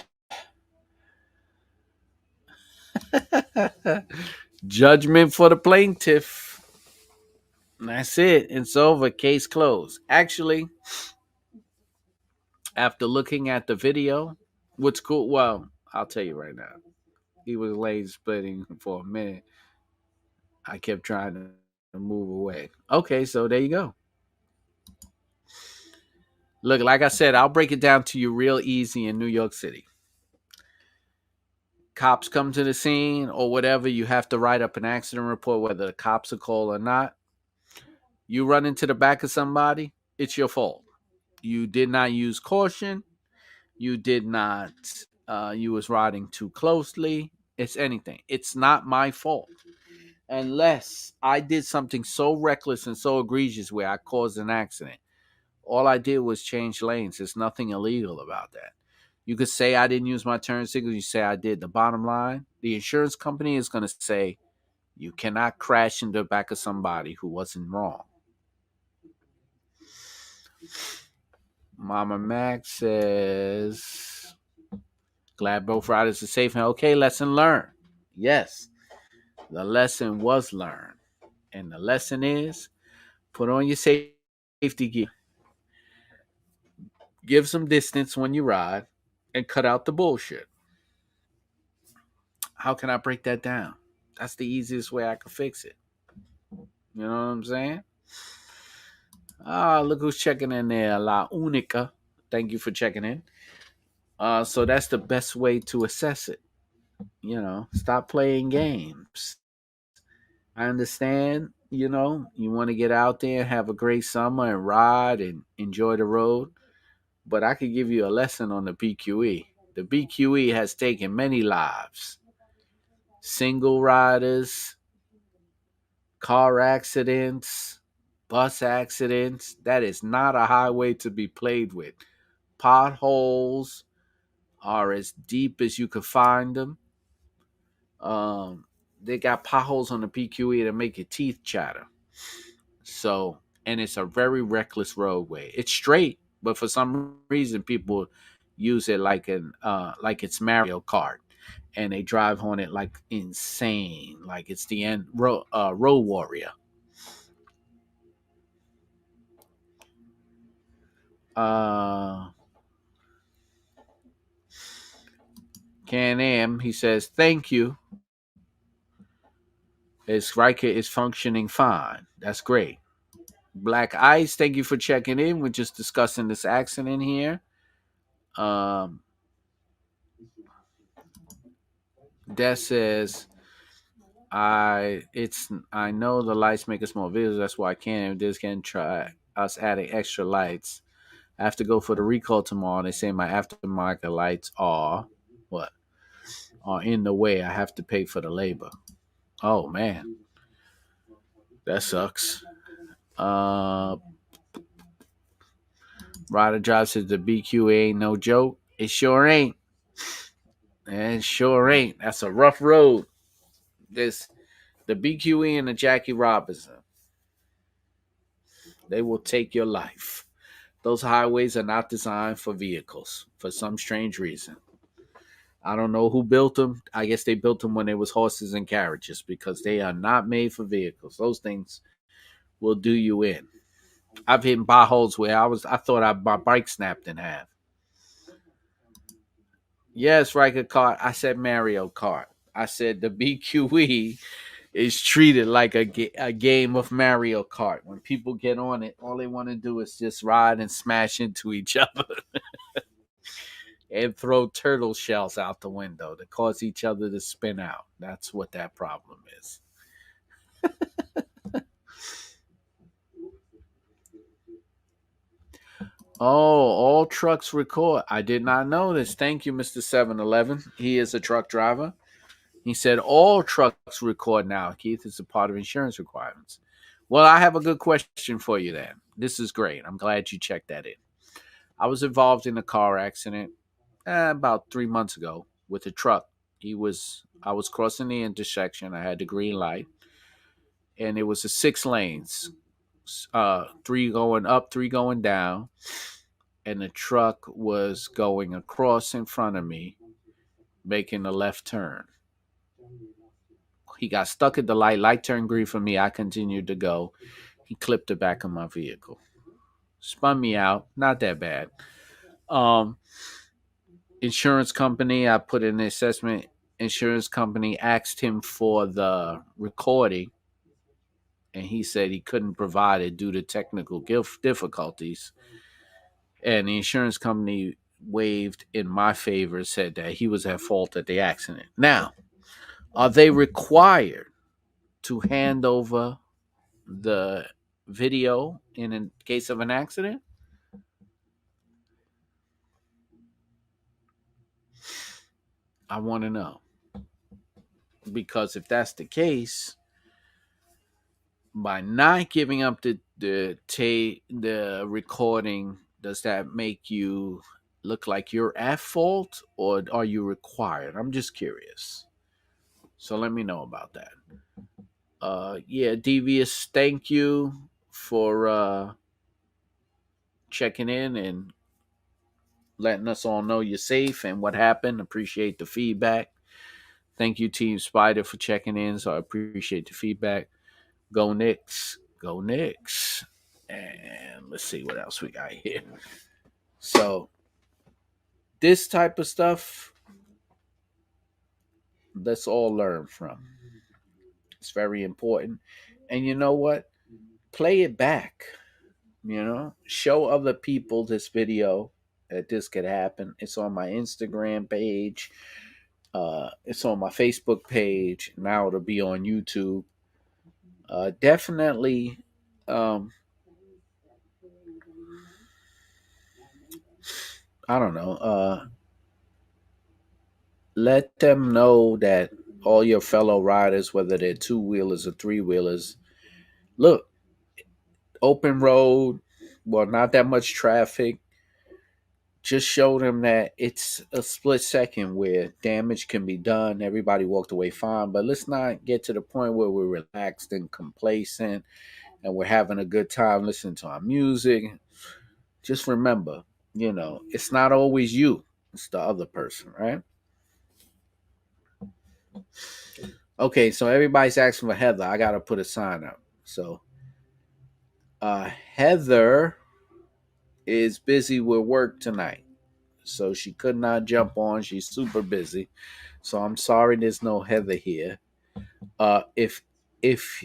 Judgment for the plaintiff. That's it. It's over. Case closed. Actually, after looking at the video, what's cool? Well, I'll tell you right now. He was lane splitting for a minute. I kept trying to move away. Okay, so there you go. Look, like I said, I'll break it down to you real easy in New York City. Cops come to the scene or whatever, you have to write up an accident report, whether the cops are called or not. You run into the back of somebody, it's your fault. You did not use caution. You did not, you was riding too closely. It's anything. It's not my fault. Unless I did something so reckless and so egregious where I caused an accident. All I did was change lanes. There's nothing illegal about that. You could say I didn't use my turn signals. You say I did. The bottom line, the insurance company is going to say you cannot crash into the back of somebody who wasn't wrong. Mama Max says, glad both riders are safe and okay. Lesson learned. Yes, the lesson was learned. And the lesson is put on your safety gear, give some distance when you ride, and cut out the bullshit. How can I break that down? That's the easiest way I could fix it. You know what I'm saying? Ah, look who's checking in there. La Unica. Thank you for checking in. So that's the best way to assess it. Stop playing games. I understand, you want to get out there and have a great summer and ride and enjoy the road. But I could give you a lesson on the BQE. The BQE has taken many lives. Single riders, car accidents, bus accidents. That is not a highway to be played with. Potholes are as deep as you could find them. They got potholes on the PQE that make your teeth chatter. So, and it's a very reckless roadway. It's straight, but for some reason people use it like it's Mario Kart, and they drive on it like insane, like it's the road warrior. Uh, Can-Am, he says, thank you. His Ryker is functioning fine. That's great. Black Ice, thank you for checking in. We're just discussing this accident here. Um, That says, I know the lights make us more visible. That's why I can't. This can try us adding extra lights. I have to go for the recall tomorrow. They say my aftermarket lights what are in the way. I have to pay for the labor. Oh man, that sucks. Uh, Rider Drive says the BQ ain't no joke. It sure ain't. It sure ain't. That's a rough road. This the BQE and the Jackie Robinson. They will take your life. Those highways are not designed for vehicles for some strange reason. I don't know who built them. I guess they built them when there was horses and carriages because they are not made for vehicles. Those things will do you in. I've hit potholes where I thought my bike snapped in half. Yes, Riker Kart. I said Mario Kart. I said the BQE is treated like a game of Mario Kart. When people get on it, all they want to do is just ride and smash into each other and throw turtle shells out the window to cause each other to spin out. That's what that problem is. Oh, all trucks record. I did not know this. Thank you, Mr. 711. He is a truck driver. He said all trucks record now, Keith. It's a part of insurance requirements. Well, I have a good question for you then. This is great. I'm glad you checked that in. I was involved in a car accident about 3 months ago with a truck. I was crossing the intersection. I had the green light, and it was a 6 lanes, three going up, three going down, and the truck was going across in front of me, making a left turn. He got stuck at the light. Light turned green for me. I continued to go. He clipped the back of my vehicle, spun me out. Not that bad. Um, Insurance company, I put in the assessment. Insurance company asked him for the recording, and he said he couldn't provide it due to technical difficulties. And the insurance company waived in my favor, said that he was at fault at the accident. Now, are they required to hand over the video in a case of an accident? I want to know. Because if that's the case, by not giving up the recording, does that make you look like you're at fault, or are you required? I'm just curious. So let me know about that. Yeah, Devious, thank you for checking in and letting us all know you're safe and what happened. Appreciate the feedback. Thank you, Team Spider, for checking in. So I appreciate the feedback. Go Knicks. Go Knicks. And let's see what else we got here. So this type of stuff, let's all learn from. It's very important. And you know what? Play it back. Show other people this video that this could happen. It's on my Instagram page. It's on my Facebook page. Now it'll be on YouTube. Definitely. I don't know. Let them know that all your fellow riders, whether they're two wheelers or three wheelers, look, open road, well, not that much traffic. Just show them that it's a split second where damage can be done. Everybody walked away fine, but let's not get to the point where we're relaxed and complacent and we're having a good time listening to our music. Just remember, it's not always you, it's the other person, right? Okay, so everybody's asking for Heather. I got to put a sign up. So, Heather is busy with work tonight, so she could not jump on. She's super busy. So I'm sorry there's no Heather here. If if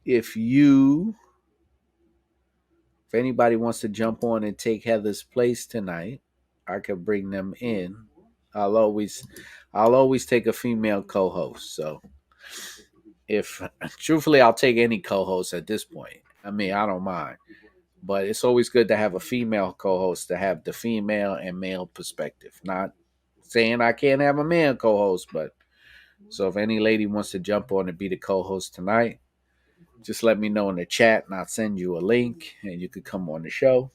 if you if anybody wants to jump on and take Heather's place tonight, I could bring them in. I'll always I'll always take a female co-host. So if truthfully I'll take any co-host at this point. I mean, I don't mind. But it's always good to have a female co-host to have the female and male perspective. Not saying I can't have a man co-host, but so if any lady wants to jump on and be the co-host tonight, just let me know in the chat and I'll send you a link and you could come on the show.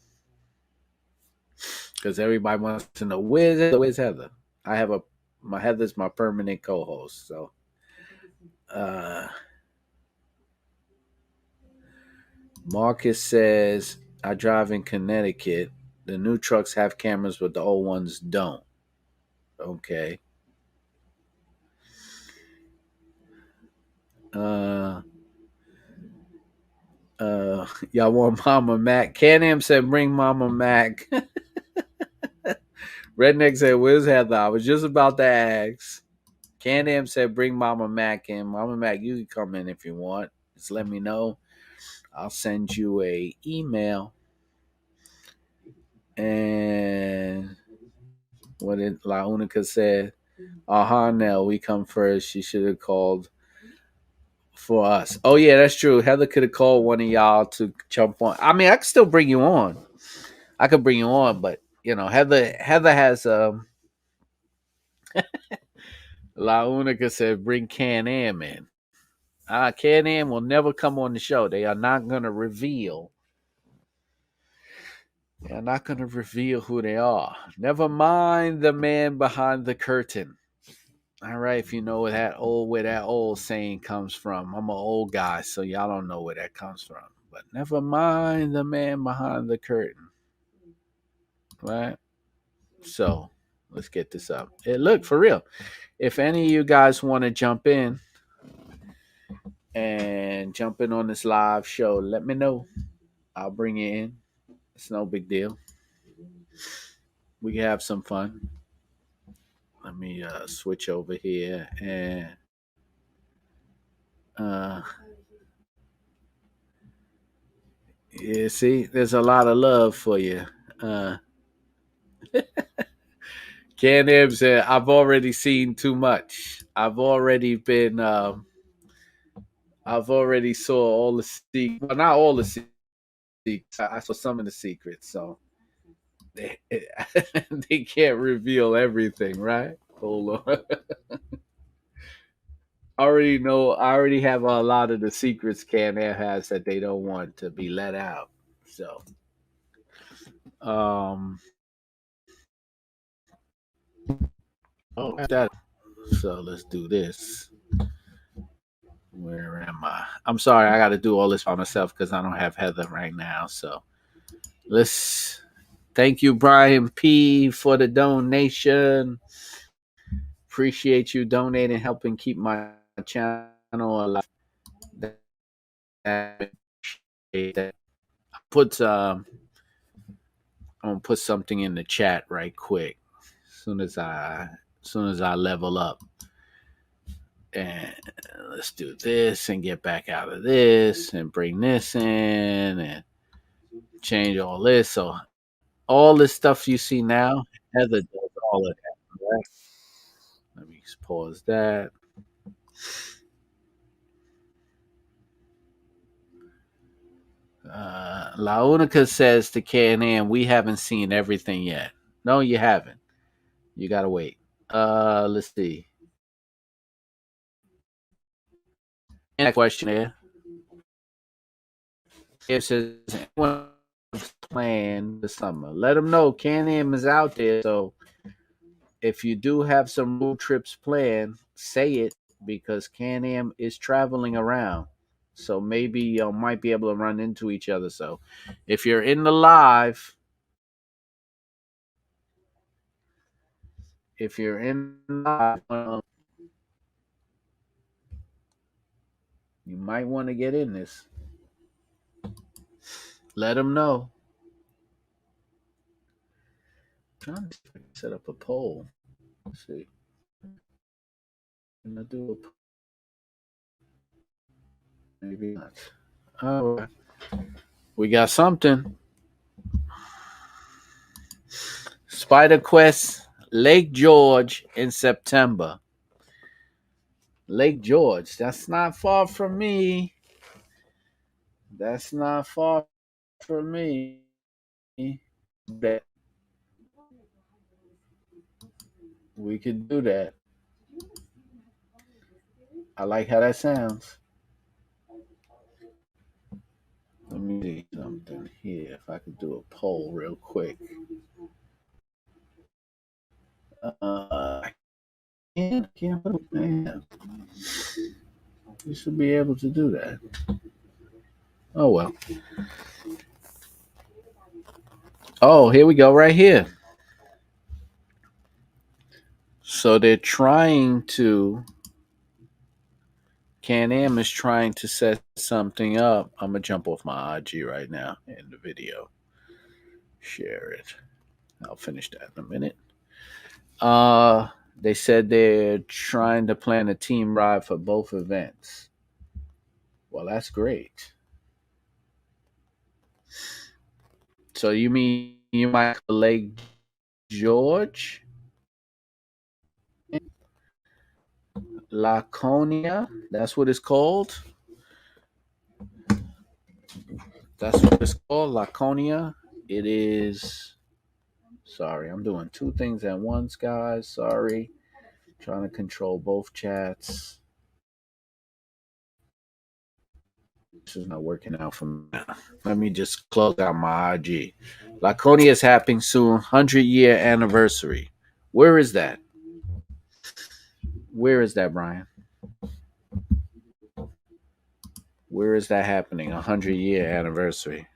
Because everybody wants to know where's Heather. My Heather's my permanent co-host. So Marcus says I drive in Connecticut. The new trucks have cameras, but the old ones don't. Okay. Y'all want Mama Mac? Can-Am said bring Mama Mac. Redneck said, where's Heather? I was just about to ask. Can-Am said bring Mama Mac in. Mama Mac, you can come in if you want. Just let me know. I'll send you a email. And what did La Unica said? Nell, we come first. She should have called for us. Oh yeah, that's true. Heather could have called one of y'all to jump on. I mean, I could still bring you on. I could bring you on, but Heather has La Unica said bring Can-Am in. Can-Am will never come on the show. They are not going to reveal. They are not going to reveal who they are. Never mind the man behind the curtain. All right, if you know where that old saying comes from. I'm an old guy, so y'all don't know where that comes from. But never mind the man behind the curtain. Right? So let's get this up. Look, for real. If any of you guys want to jump in on this live show, let me know. I'll bring you in. It's no big deal. We can have some fun. Let me switch over here and uh yeah, see, there's a lot of love for you. Uh Can-Am said, I've already seen too much. I've already saw all the secrets. Well, not all the secrets. I saw some of the secrets, so they, they can't reveal everything, right? Hold on. I already have a lot of the secrets Can-Am has that they don't want to be let out. So um that so let's do this. Where am I? I'm sorry, I gotta do all this by myself because I don't have Heather right now. So let's thank you, Brian P, for the donation. Appreciate you donating, helping keep my channel alive. That, that. Put I'm gonna put something in the chat right quick. As soon as I level up. And let's do this and get back out of this and bring this in and change all this. So all this stuff you see now, Heather does all of that. Right? Let me just pause that. La Unica says to Can-Am, we haven't seen everything yet. No, you haven't. You gotta wait. Let's see. Next question here. It says anyone plan the summer. Let them know Can-Am is out there. So if you do have some road trips planned, say it because Can-Am is traveling around. So maybe you might be able to run into each other. So if you're in the live, if you're in live, you might want to get in this. Let them know. I'm trying to set up a poll. Let's see. Can I do a maybe not? All right. We got something. Spider Quest, Lake George in September. Lake George. That's not far from me. That's not far from me. That we could do that. I like how that sounds. Let me see something here. If I could do a poll real quick. I can't put it, man. You should be able to do that. Oh well. Oh, here we go, right here. So they're trying to. Can-Am is trying to set something up. I'm gonna jump off my IG right now in the video. Share it. I'll finish that in a minute. They said they're trying to plan a team ride for both events. Well, that's great. So you mean you might Lake George, Laconia? That's what it's called. That's what it's called, Laconia. It is. Sorry, I'm doing two things at once, guys. Sorry. Trying to control both chats. This is not working out for me. Let me just close out my IG. Laconia is happening soon. 100-year anniversary. Where is that? Where is that, Brian? Where is that happening? 100-year anniversary.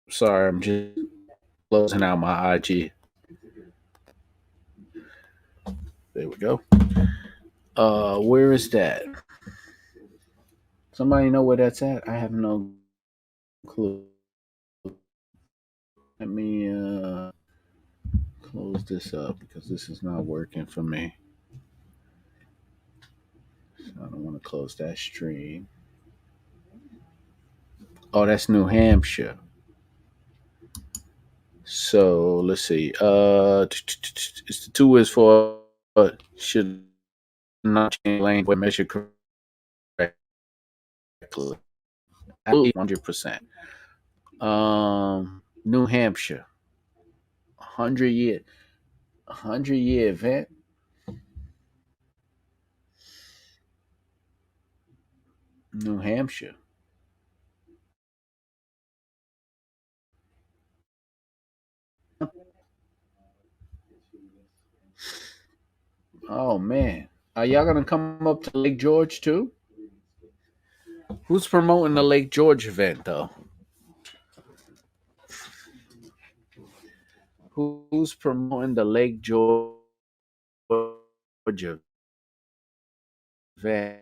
Sorry, I'm just closing out my IG. There we go. Where is that? Somebody know where that's at? I have no clue. Let me close this up because this is not working for me. So I don't want to close that stream. Oh, that's New Hampshire. So let's see. It's the two is for should not change lane when measured correctly. 100%. New Hampshire, 100-year, 100-year event. New Hampshire. Oh man, are y'all gonna come up to Lake George too? Who's promoting the Lake George event though? Who's promoting the Lake George event?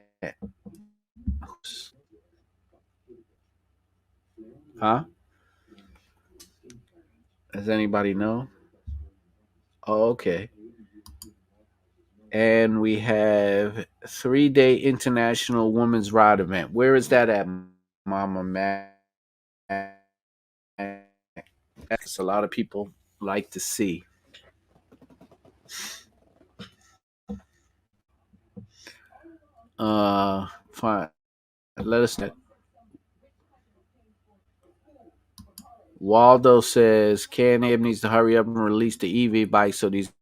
Huh? Does anybody know? Oh, okay. And we have 3-day international women's ride event. Where is that at, Mama Mac? That's a lot of people like to see. Fine. Let us know. Waldo says Can-Am needs to hurry up and release the EV bike so these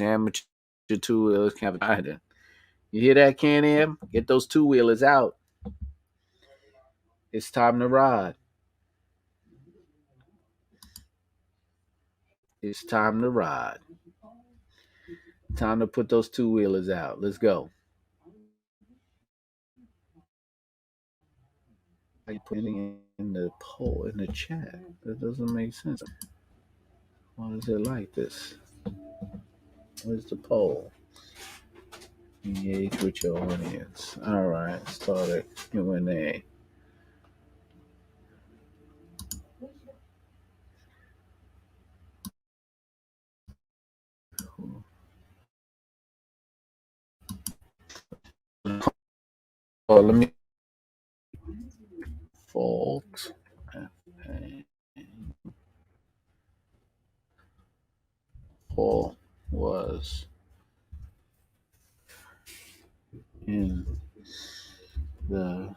amateur two wheelers can have a ride. You hear that, Can-Am? Get those two wheelers out. It's time to ride. It's time to ride. Time to put those two wheelers out. Let's go. Are you putting in the poll in the chat? That doesn't make sense. Why is it like this? Where's the poll? Engage with your audience. All right, start a Q&A. Oh, let me fault. Paul was in the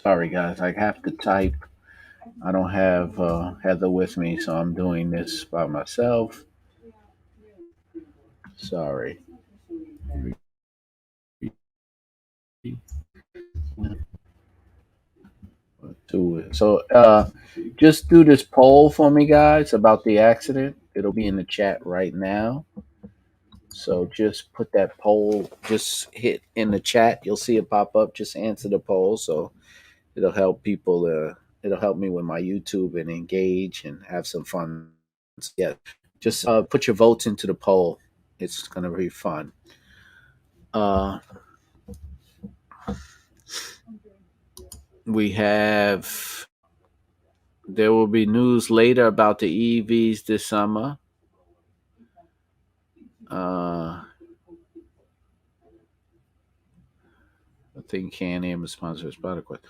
sorry guys, I have to type. I don't have Heather with me, so I'm doing this by myself. Sorry. So just do this poll for me, guys, about the accident. It'll be in the chat right now. So just put that poll, just hit in the chat. You'll see it pop up. Just answer the poll. So it'll help people. It'll help me with my YouTube and engage and have some fun. Yeah, just put your votes into the poll. It's gonna be fun. Uh, we have. There will be news later about the EVs this summer. Let's think Can-Am is sponsored by Spider-Quest.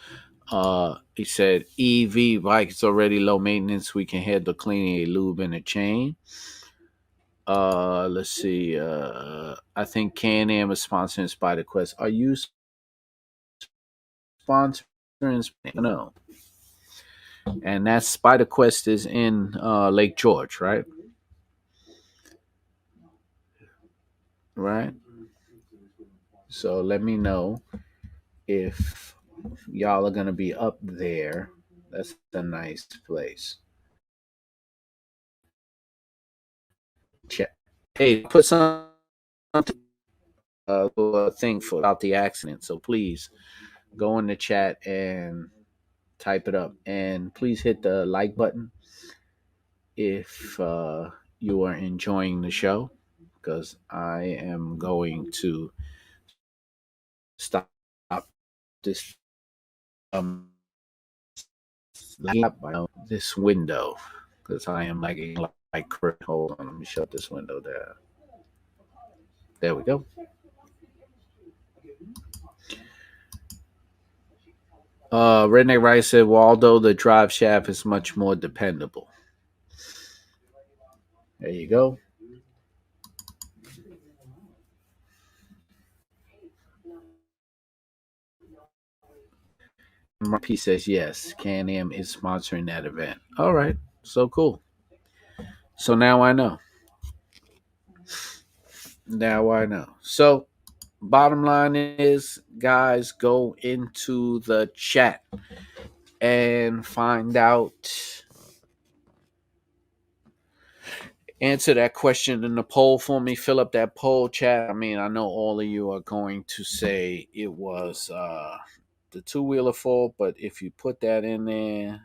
He said EV bike is already low maintenance. We can handle cleaning a lube and a chain. Let's see. I think Can-Am is sponsoring Spider Quest. Are you sponsoring? No. And that Spider Quest is in Lake George, right? Right. So let me know if y'all are gonna be up there. That's a nice place. Check. Hey, put some thing for about the accident. So please go in the chat and type it up, and please hit the like button if you are enjoying the show, because I am going to stop this this window because I am lagging like crazy. Hold on, let me shut this window down. There we go. Redneck Rice said, Waldo, the drive shaft is much more dependable. There you go. P says yes. Can-Am is sponsoring that event. All right, so cool. So now I know. Now I know. So bottom line is, guys, go into the chat and find out. Answer that question in the poll for me. Fill up that poll chat. I mean, I know all of you are going to say it was the two wheeler fault, but if you put that in there,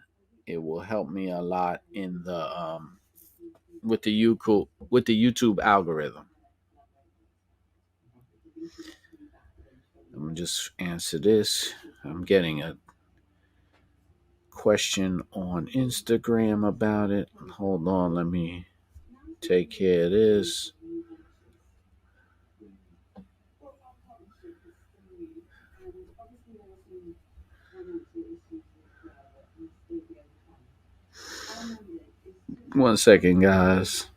it will help me a lot in the with the YouTube algorithm. I'm gonna just answer this. I'm getting a question on Instagram about it. Hold on, let me take care of this. One second, guys.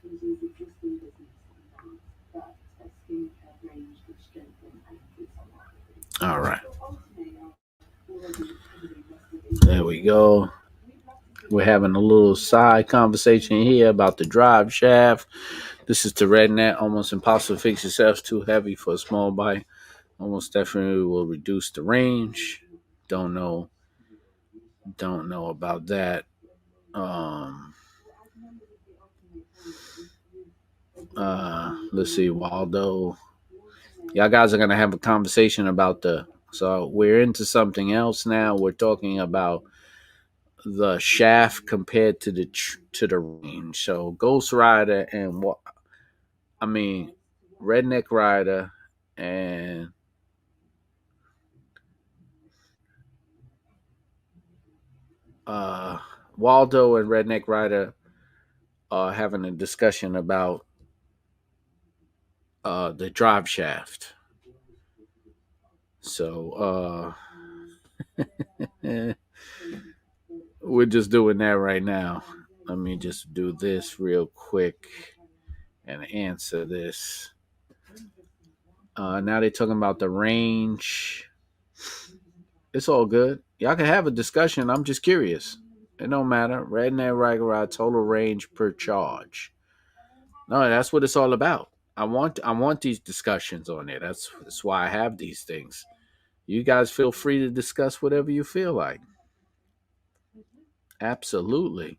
All right. There we go. We're having a little side conversation here about the drive shaft. This is the redneck. Almost impossible to fix yourself. Too heavy for a small bike. Almost definitely will reduce the range. Don't know. Don't know about that. Um, let's see, Waldo. Y'all guys are gonna have a conversation about the. So we're into something else now. We're talking about the shaft compared to the range. So Ghost Rider and what I mean, Redneck Rider and uh, Waldo and Redneck Rider are having a discussion about the drive shaft. So we're just doing that right now. Let me just do this real quick and answer this. Now they're talking about the range. It's all good. Y'all can have a discussion. I'm just curious. It don't matter. Redneck Rider total range per charge. No, that's what it's all about. I want these discussions on there. That's why I have these things. You guys feel free to discuss whatever you feel like. Absolutely.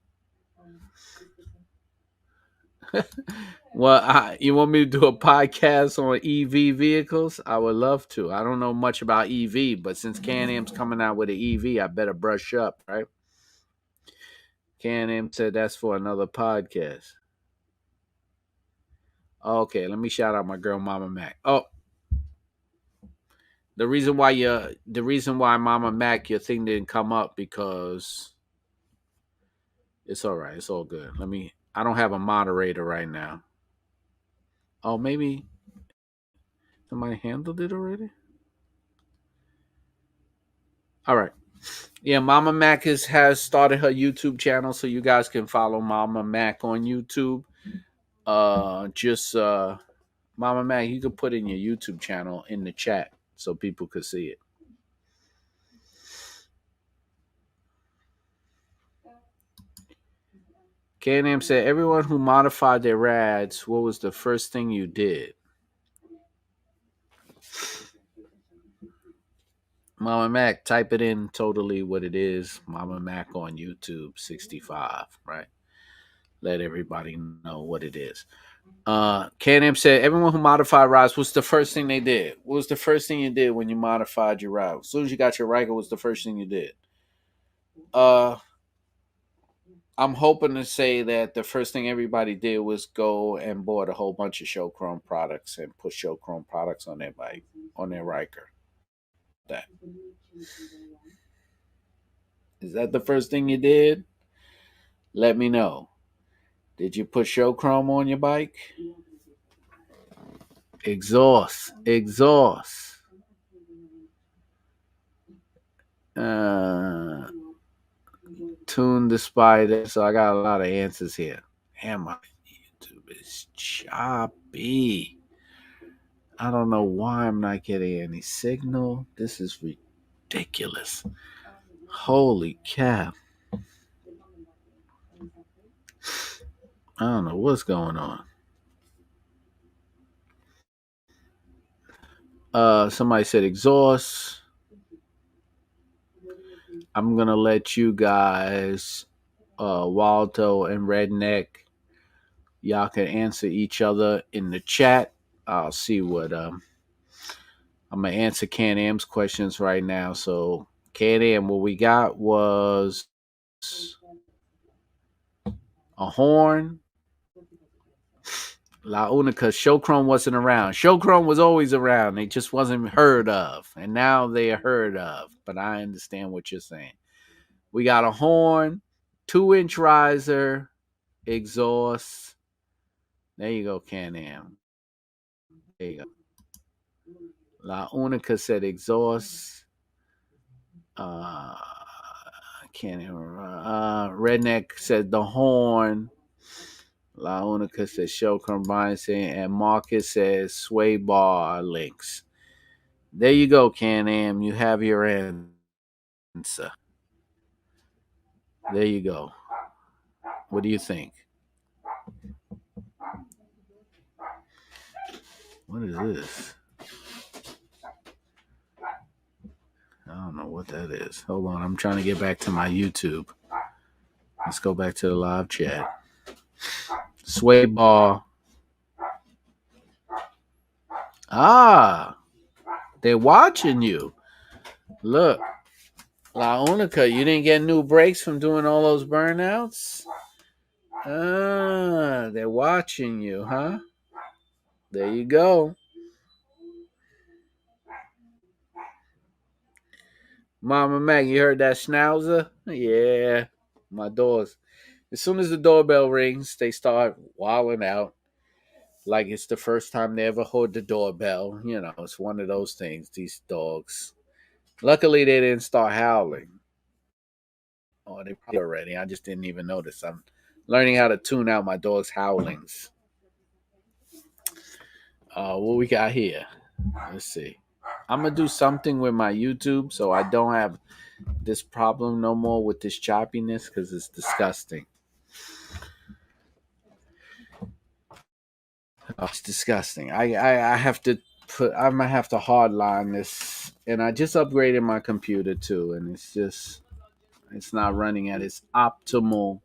Well, you want me to do a podcast on EV vehicles? I would love to. I don't know much about EV, but since Can-Am's coming out with an EV, I better brush up, right? Can-Am said that's for another podcast. Okay, let me shout out my girl Mama Mac. Oh, the reason why Mama Mac, your thing didn't come up because it's all right. It's all good. I don't have a moderator right now. Oh, maybe somebody handled it already? All right. Yeah, Mama Mac has started her YouTube channel, so you guys can follow Mama Mac on YouTube. Just Mama Mac, you can put in your YouTube channel in the chat so people could see it. Can-Am said, everyone who modified their rads, what was the first thing you did? Mama Mac, type it in totally what it is. Mama Mac on YouTube 65, right? Let everybody know what it is. Can-Am said, everyone who modified rides, what's the first thing they did? What was the first thing you did when you modified your ride? As soon as you got your Ryker, what's the first thing you did? Uh, I'm hoping to say that the first thing everybody did was go and bought a whole bunch of Show Chrome products and put Show Chrome products on their bike, on their Ryker. That is that the first thing you did? Let me know. Did you put Show Chrome on your bike? Exhaust. Uh, Tune the spider. So I got a lot of answers here. Damn, my YouTube is choppy. I don't know why I'm not getting any signal. This is ridiculous. Holy cow. I don't know what's going on. Somebody said exhaust. I'm gonna let you guys, Waldo and Redneck, y'all can answer each other in the chat. I'll see what I'm gonna answer Can-Am's questions right now. So Can-Am, what we got was a horn. La Unica, Showchrome wasn't around. Showchrome was always around. They just wasn't heard of. And now they are heard of. But I understand what you're saying. We got a horn, 2-inch riser, exhaust. There you go, Can-Am. There you go. La Unica said exhaust. Can-Am. Redneck said the horn. La Unica says show combined, and Marcus says sway bar links. There you go, Can-Am. You have your answer. There you go. What do you think? What is this? I don't know what that is. Hold on. I'm trying to get back to my YouTube. Let's go back to the live chat. Sway bar. Ah, they're watching you. Look, La Unica, you didn't get new brakes from doing all those burnouts? Ah, they're watching you, huh? There you go. Mama Mac, you heard that schnauzer? Yeah. My dogs. As soon as the doorbell rings, they start wilding out. Like it's the first time they ever heard the doorbell. You know, it's one of those things, these dogs. Luckily, they didn't start howling. Oh, they probably already. I just didn't even notice. I'm learning how to tune out my dog's howlings. What we got here? Let's see. I'm gonna do something with my YouTube so I don't have this problem no more with this choppiness because it's disgusting. Oh, it's disgusting. I have to put. I might have to hardline this, and I just upgraded my computer too, and it's not running at its optimal.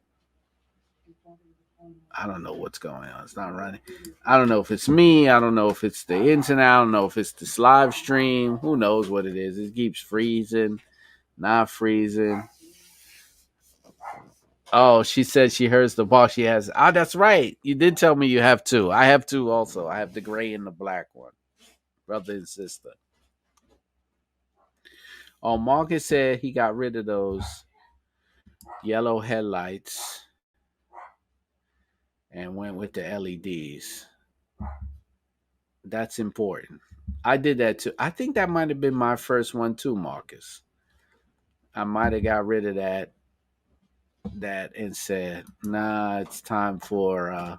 I don't know what's going on. It's not running. I don't know if it's me. I don't know if it's the internet. I don't know if it's this live stream. Who knows what it is? It keeps freezing, not freezing. Oh, she said she hears the ball. She has. Ah, that's right. You did tell me you have two. I have two also. I have the gray and the black one, brother and sister. Oh, Marcus said he got rid of those yellow headlights and went with the LEDs. That's important. I did that too. I think that might have been my first one too, Marcus. I might have got rid of that and said, nah, it's time for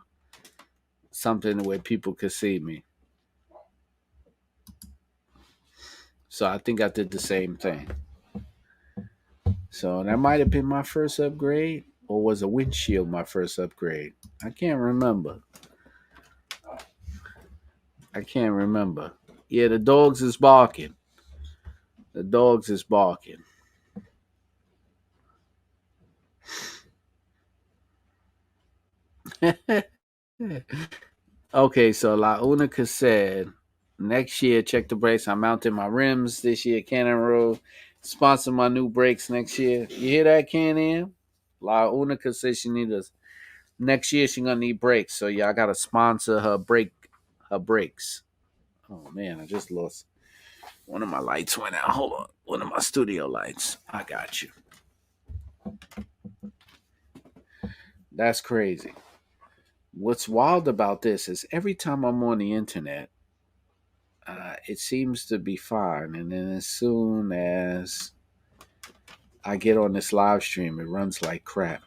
something where people could see me. So I think I did the same thing. So that might have been my first upgrade, or was a windshield my first upgrade? I can't remember. I can't remember. Yeah, the dogs is barking. The dogs is barking. Okay, so La Unica said, next year, check the brakes. I'm mounting my rims this year. Can-Am Road sponsor my new brakes next year. You hear that, Can-Am? La Unica says she need us next year. She gonna need brakes, so y'all gotta sponsor her brakes. Oh man, I just lost one of my lights went out. Hold on, one of my studio lights. I got you. That's crazy. What's wild about this is every time I'm on the internet, it seems to be fine, and then as soon as I get on this live stream, it runs like crap.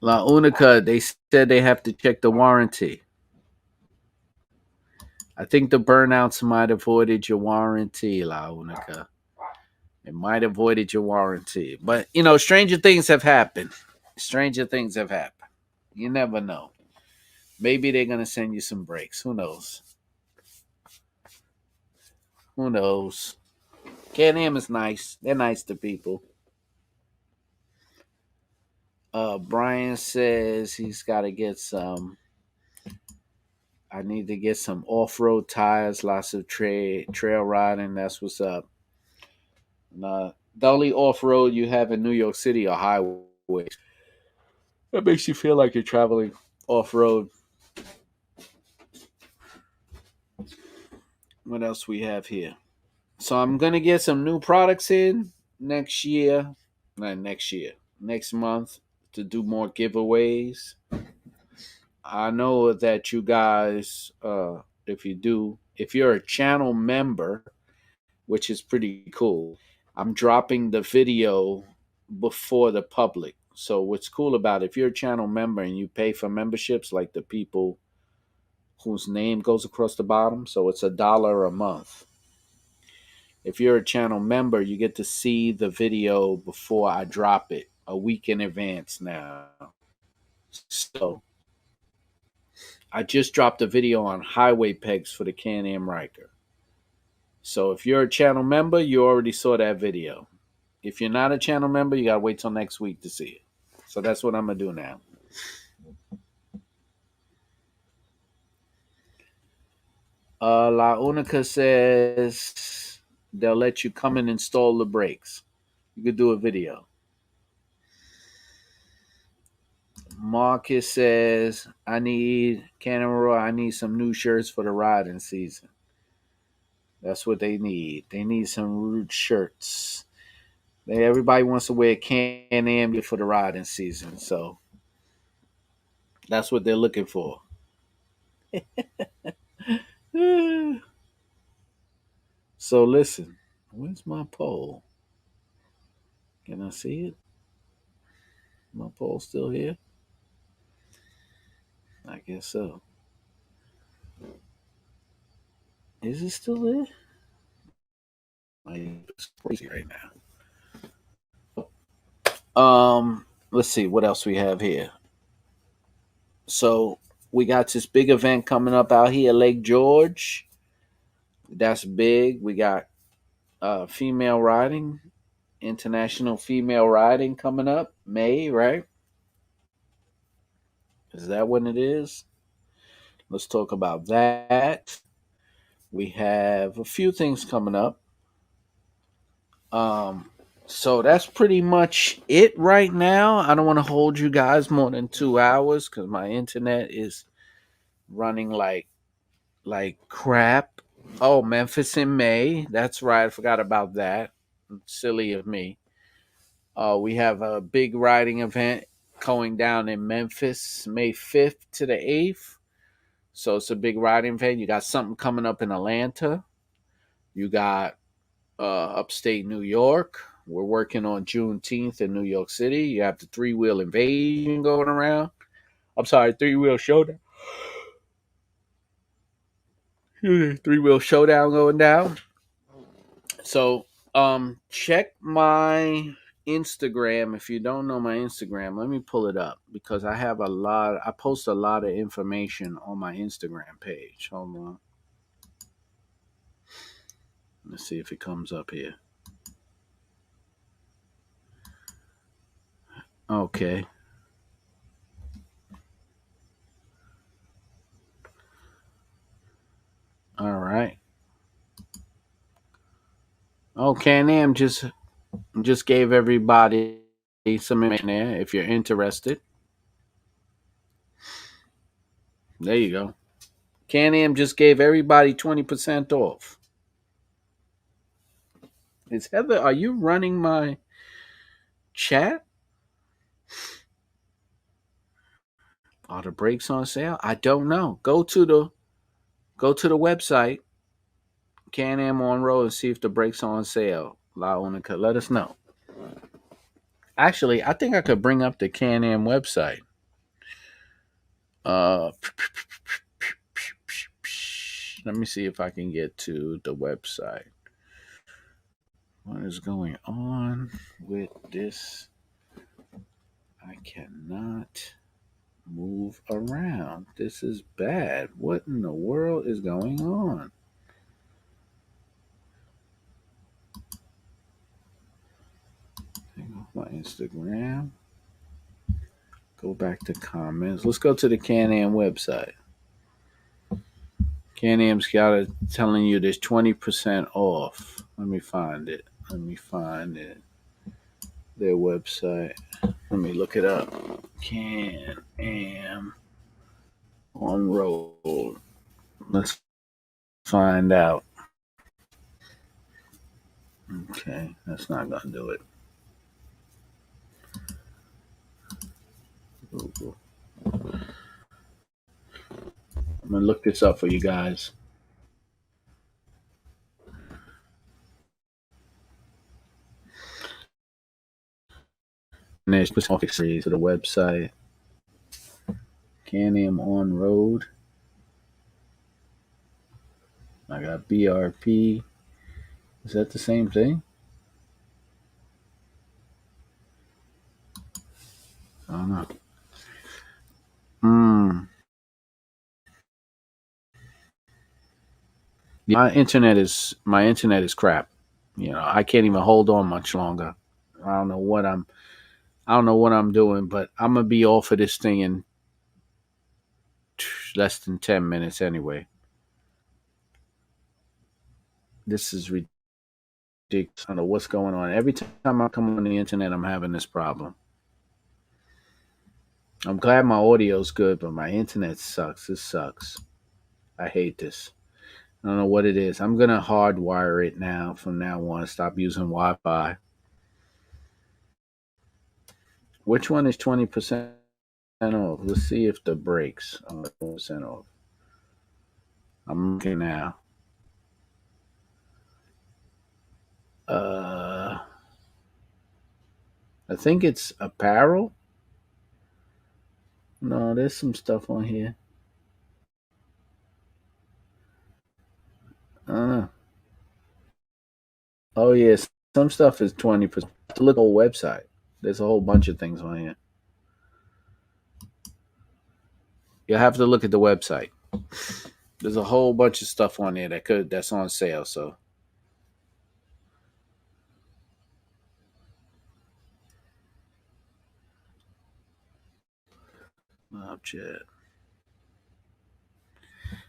La Unica, they said they have to check the warranty. I think the burnouts might have voided your warranty, La Unica. It might have voided your warranty. But, stranger things have happened. Stranger things have happened. You never know. Maybe they're going to send you some breaks. Who knows? Who knows? Can-Am is nice. They're nice to people. Brian says he's got to get some. I need to get some off-road tires, lots of trail riding. That's what's up. The only off-road you have in New York City are highways. That makes you feel like you're traveling off-road. What else we have here? So I'm gonna get some new products in next year. Not next year. Next month to do more giveaways. I know that you guys, if you're a channel member, which is pretty cool, I'm dropping the video before the public. So what's cool about it, if you're a channel member and you pay for memberships, like the people whose name goes across the bottom, so it's $1 a month. If you're a channel member, you get to see the video before I drop it a week in advance now. So I just dropped a video on highway pegs for the Can-Am Ryker. So if you're a channel member, you already saw that video. If you're not a channel member, you got to wait till next week to see it. So that's what I'm going to do now. La Unica says they'll let you come and install the brakes. You could do a video. Marcus says, I need some new shirts for the riding season. That's what they need. They need some rude shirts. Everybody wants to wear Can-Am for the riding season, so that's what they're looking for. So listen, where's my poll? Can I see it? My poll still here? I guess so. Is it still there? It's crazy right now. Let's see what else we have here. So we got this big event coming up out here, Lake George. That's big. We got female riding, international female riding coming up May, right? Is that when it is? Let's talk about that. We have a few things coming up. So that's pretty much it right now. I don't want to hold you guys more than 2 hours because my internet is running like crap. Oh, Memphis in May. That's right. I forgot about that. Silly of me. We have a big riding event going down in Memphis, May 5th to the 8th. So it's a big riding event. You got something coming up in Atlanta. You got upstate New York. We're working on Juneteenth in New York City. You have the three-wheel invasion going around. I'm sorry, three-wheel showdown. Three-wheel showdown going down. So, check my Instagram. If you don't know my Instagram, let me pull it up because I post a lot of information on my Instagram page. Hold on. Let's see if it comes up here. Okay. All right. Oh, Can-Am just gave everybody some information there. If you're interested, there you go. Can-Am just gave everybody 20% off. Is Heather? Are you running my chat? Are the brakes on sale? I don't know. Go to the website, Can-Am on road, and see if the brakes are on sale. Let us know. Actually, I think I could bring up the Can-Am website. Uh, Let me see if I can get to the website. What is going on with this? I cannot move around. This is bad. What in the world is going on? Take off my Instagram. Go back to comments. Let's go to the Can-Am website. Can-Am's got it telling you there's 20% off. Let me find it. Their website. Let me look it up. Can-Am on road. Let's find out. Okay, that's not gonna do it. Google. I'm gonna look this up for you guys. And there's specific series to the website. Can-Am on road. I got BRP. Is that the same thing? I don't know. My internet is crap. I can't even hold on much longer. I don't know what I'm I don't know what I'm doing, but I'm gonna be off of this thing in less than 10 minutes anyway. This is ridiculous. I don't know what's going on. Every time I come on the internet, I'm having this problem. I'm glad my audio's good, but my internet sucks. This sucks. I hate this. I don't know what it is. I'm gonna hardwire it now. From now on, stop using Wi-Fi. Which one is 20% off? Let's see if the brakes are 20% off. I'm looking now. Uh, I think it's apparel. No, there's some stuff on here. Uh, oh yes, some stuff is 20%. To look at the whole website. There's a whole bunch of things on here. You'll have to look at the website. There's a whole bunch of stuff on there that's on sale. So Snapchat.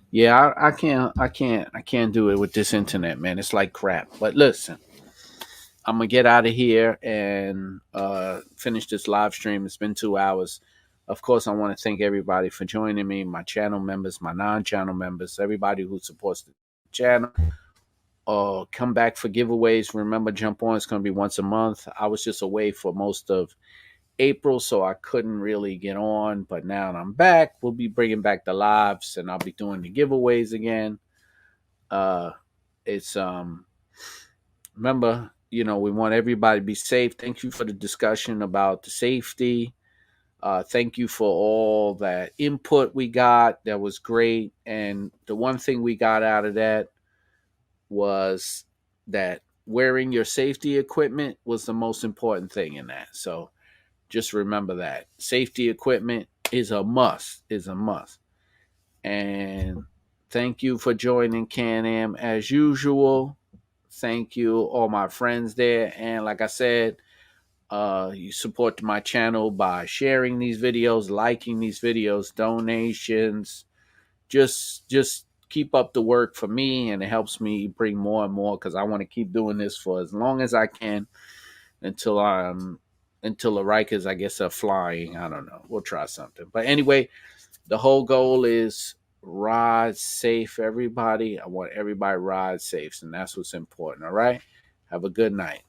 Yeah, I can't do it with this internet, man. It's like crap. But listen, I'm gonna get out of here and finish this live stream. It's been 2 hours. Of course, I want to thank everybody for joining me, my channel members, my non-channel members, everybody who supports the channel. Come back for giveaways. Remember, Jump On is going to be once a month. I was just away for most of April, so I couldn't really get on. But now that I'm back, we'll be bringing back the lives, and I'll be doing the giveaways again. It's remember, we want everybody to be safe. Thank you for the discussion about the safety. Thank you for all that input we got. That was great. And the one thing we got out of that was that wearing your safety equipment was the most important thing in that. So just remember that safety equipment is a must, And thank you for joining Can-Am as usual. Thank you, all my friends there. And like I said, you support my channel by sharing these videos, liking these videos, donations. Just keep up the work for me, and it helps me bring more and more because I want to keep doing this for as long as I can until until the Rikers, I guess, are flying. I don't know. We'll try something. But anyway, the whole goal is ride safe, everybody. I want everybody ride safe, and that's what's important. All right. Have a good night.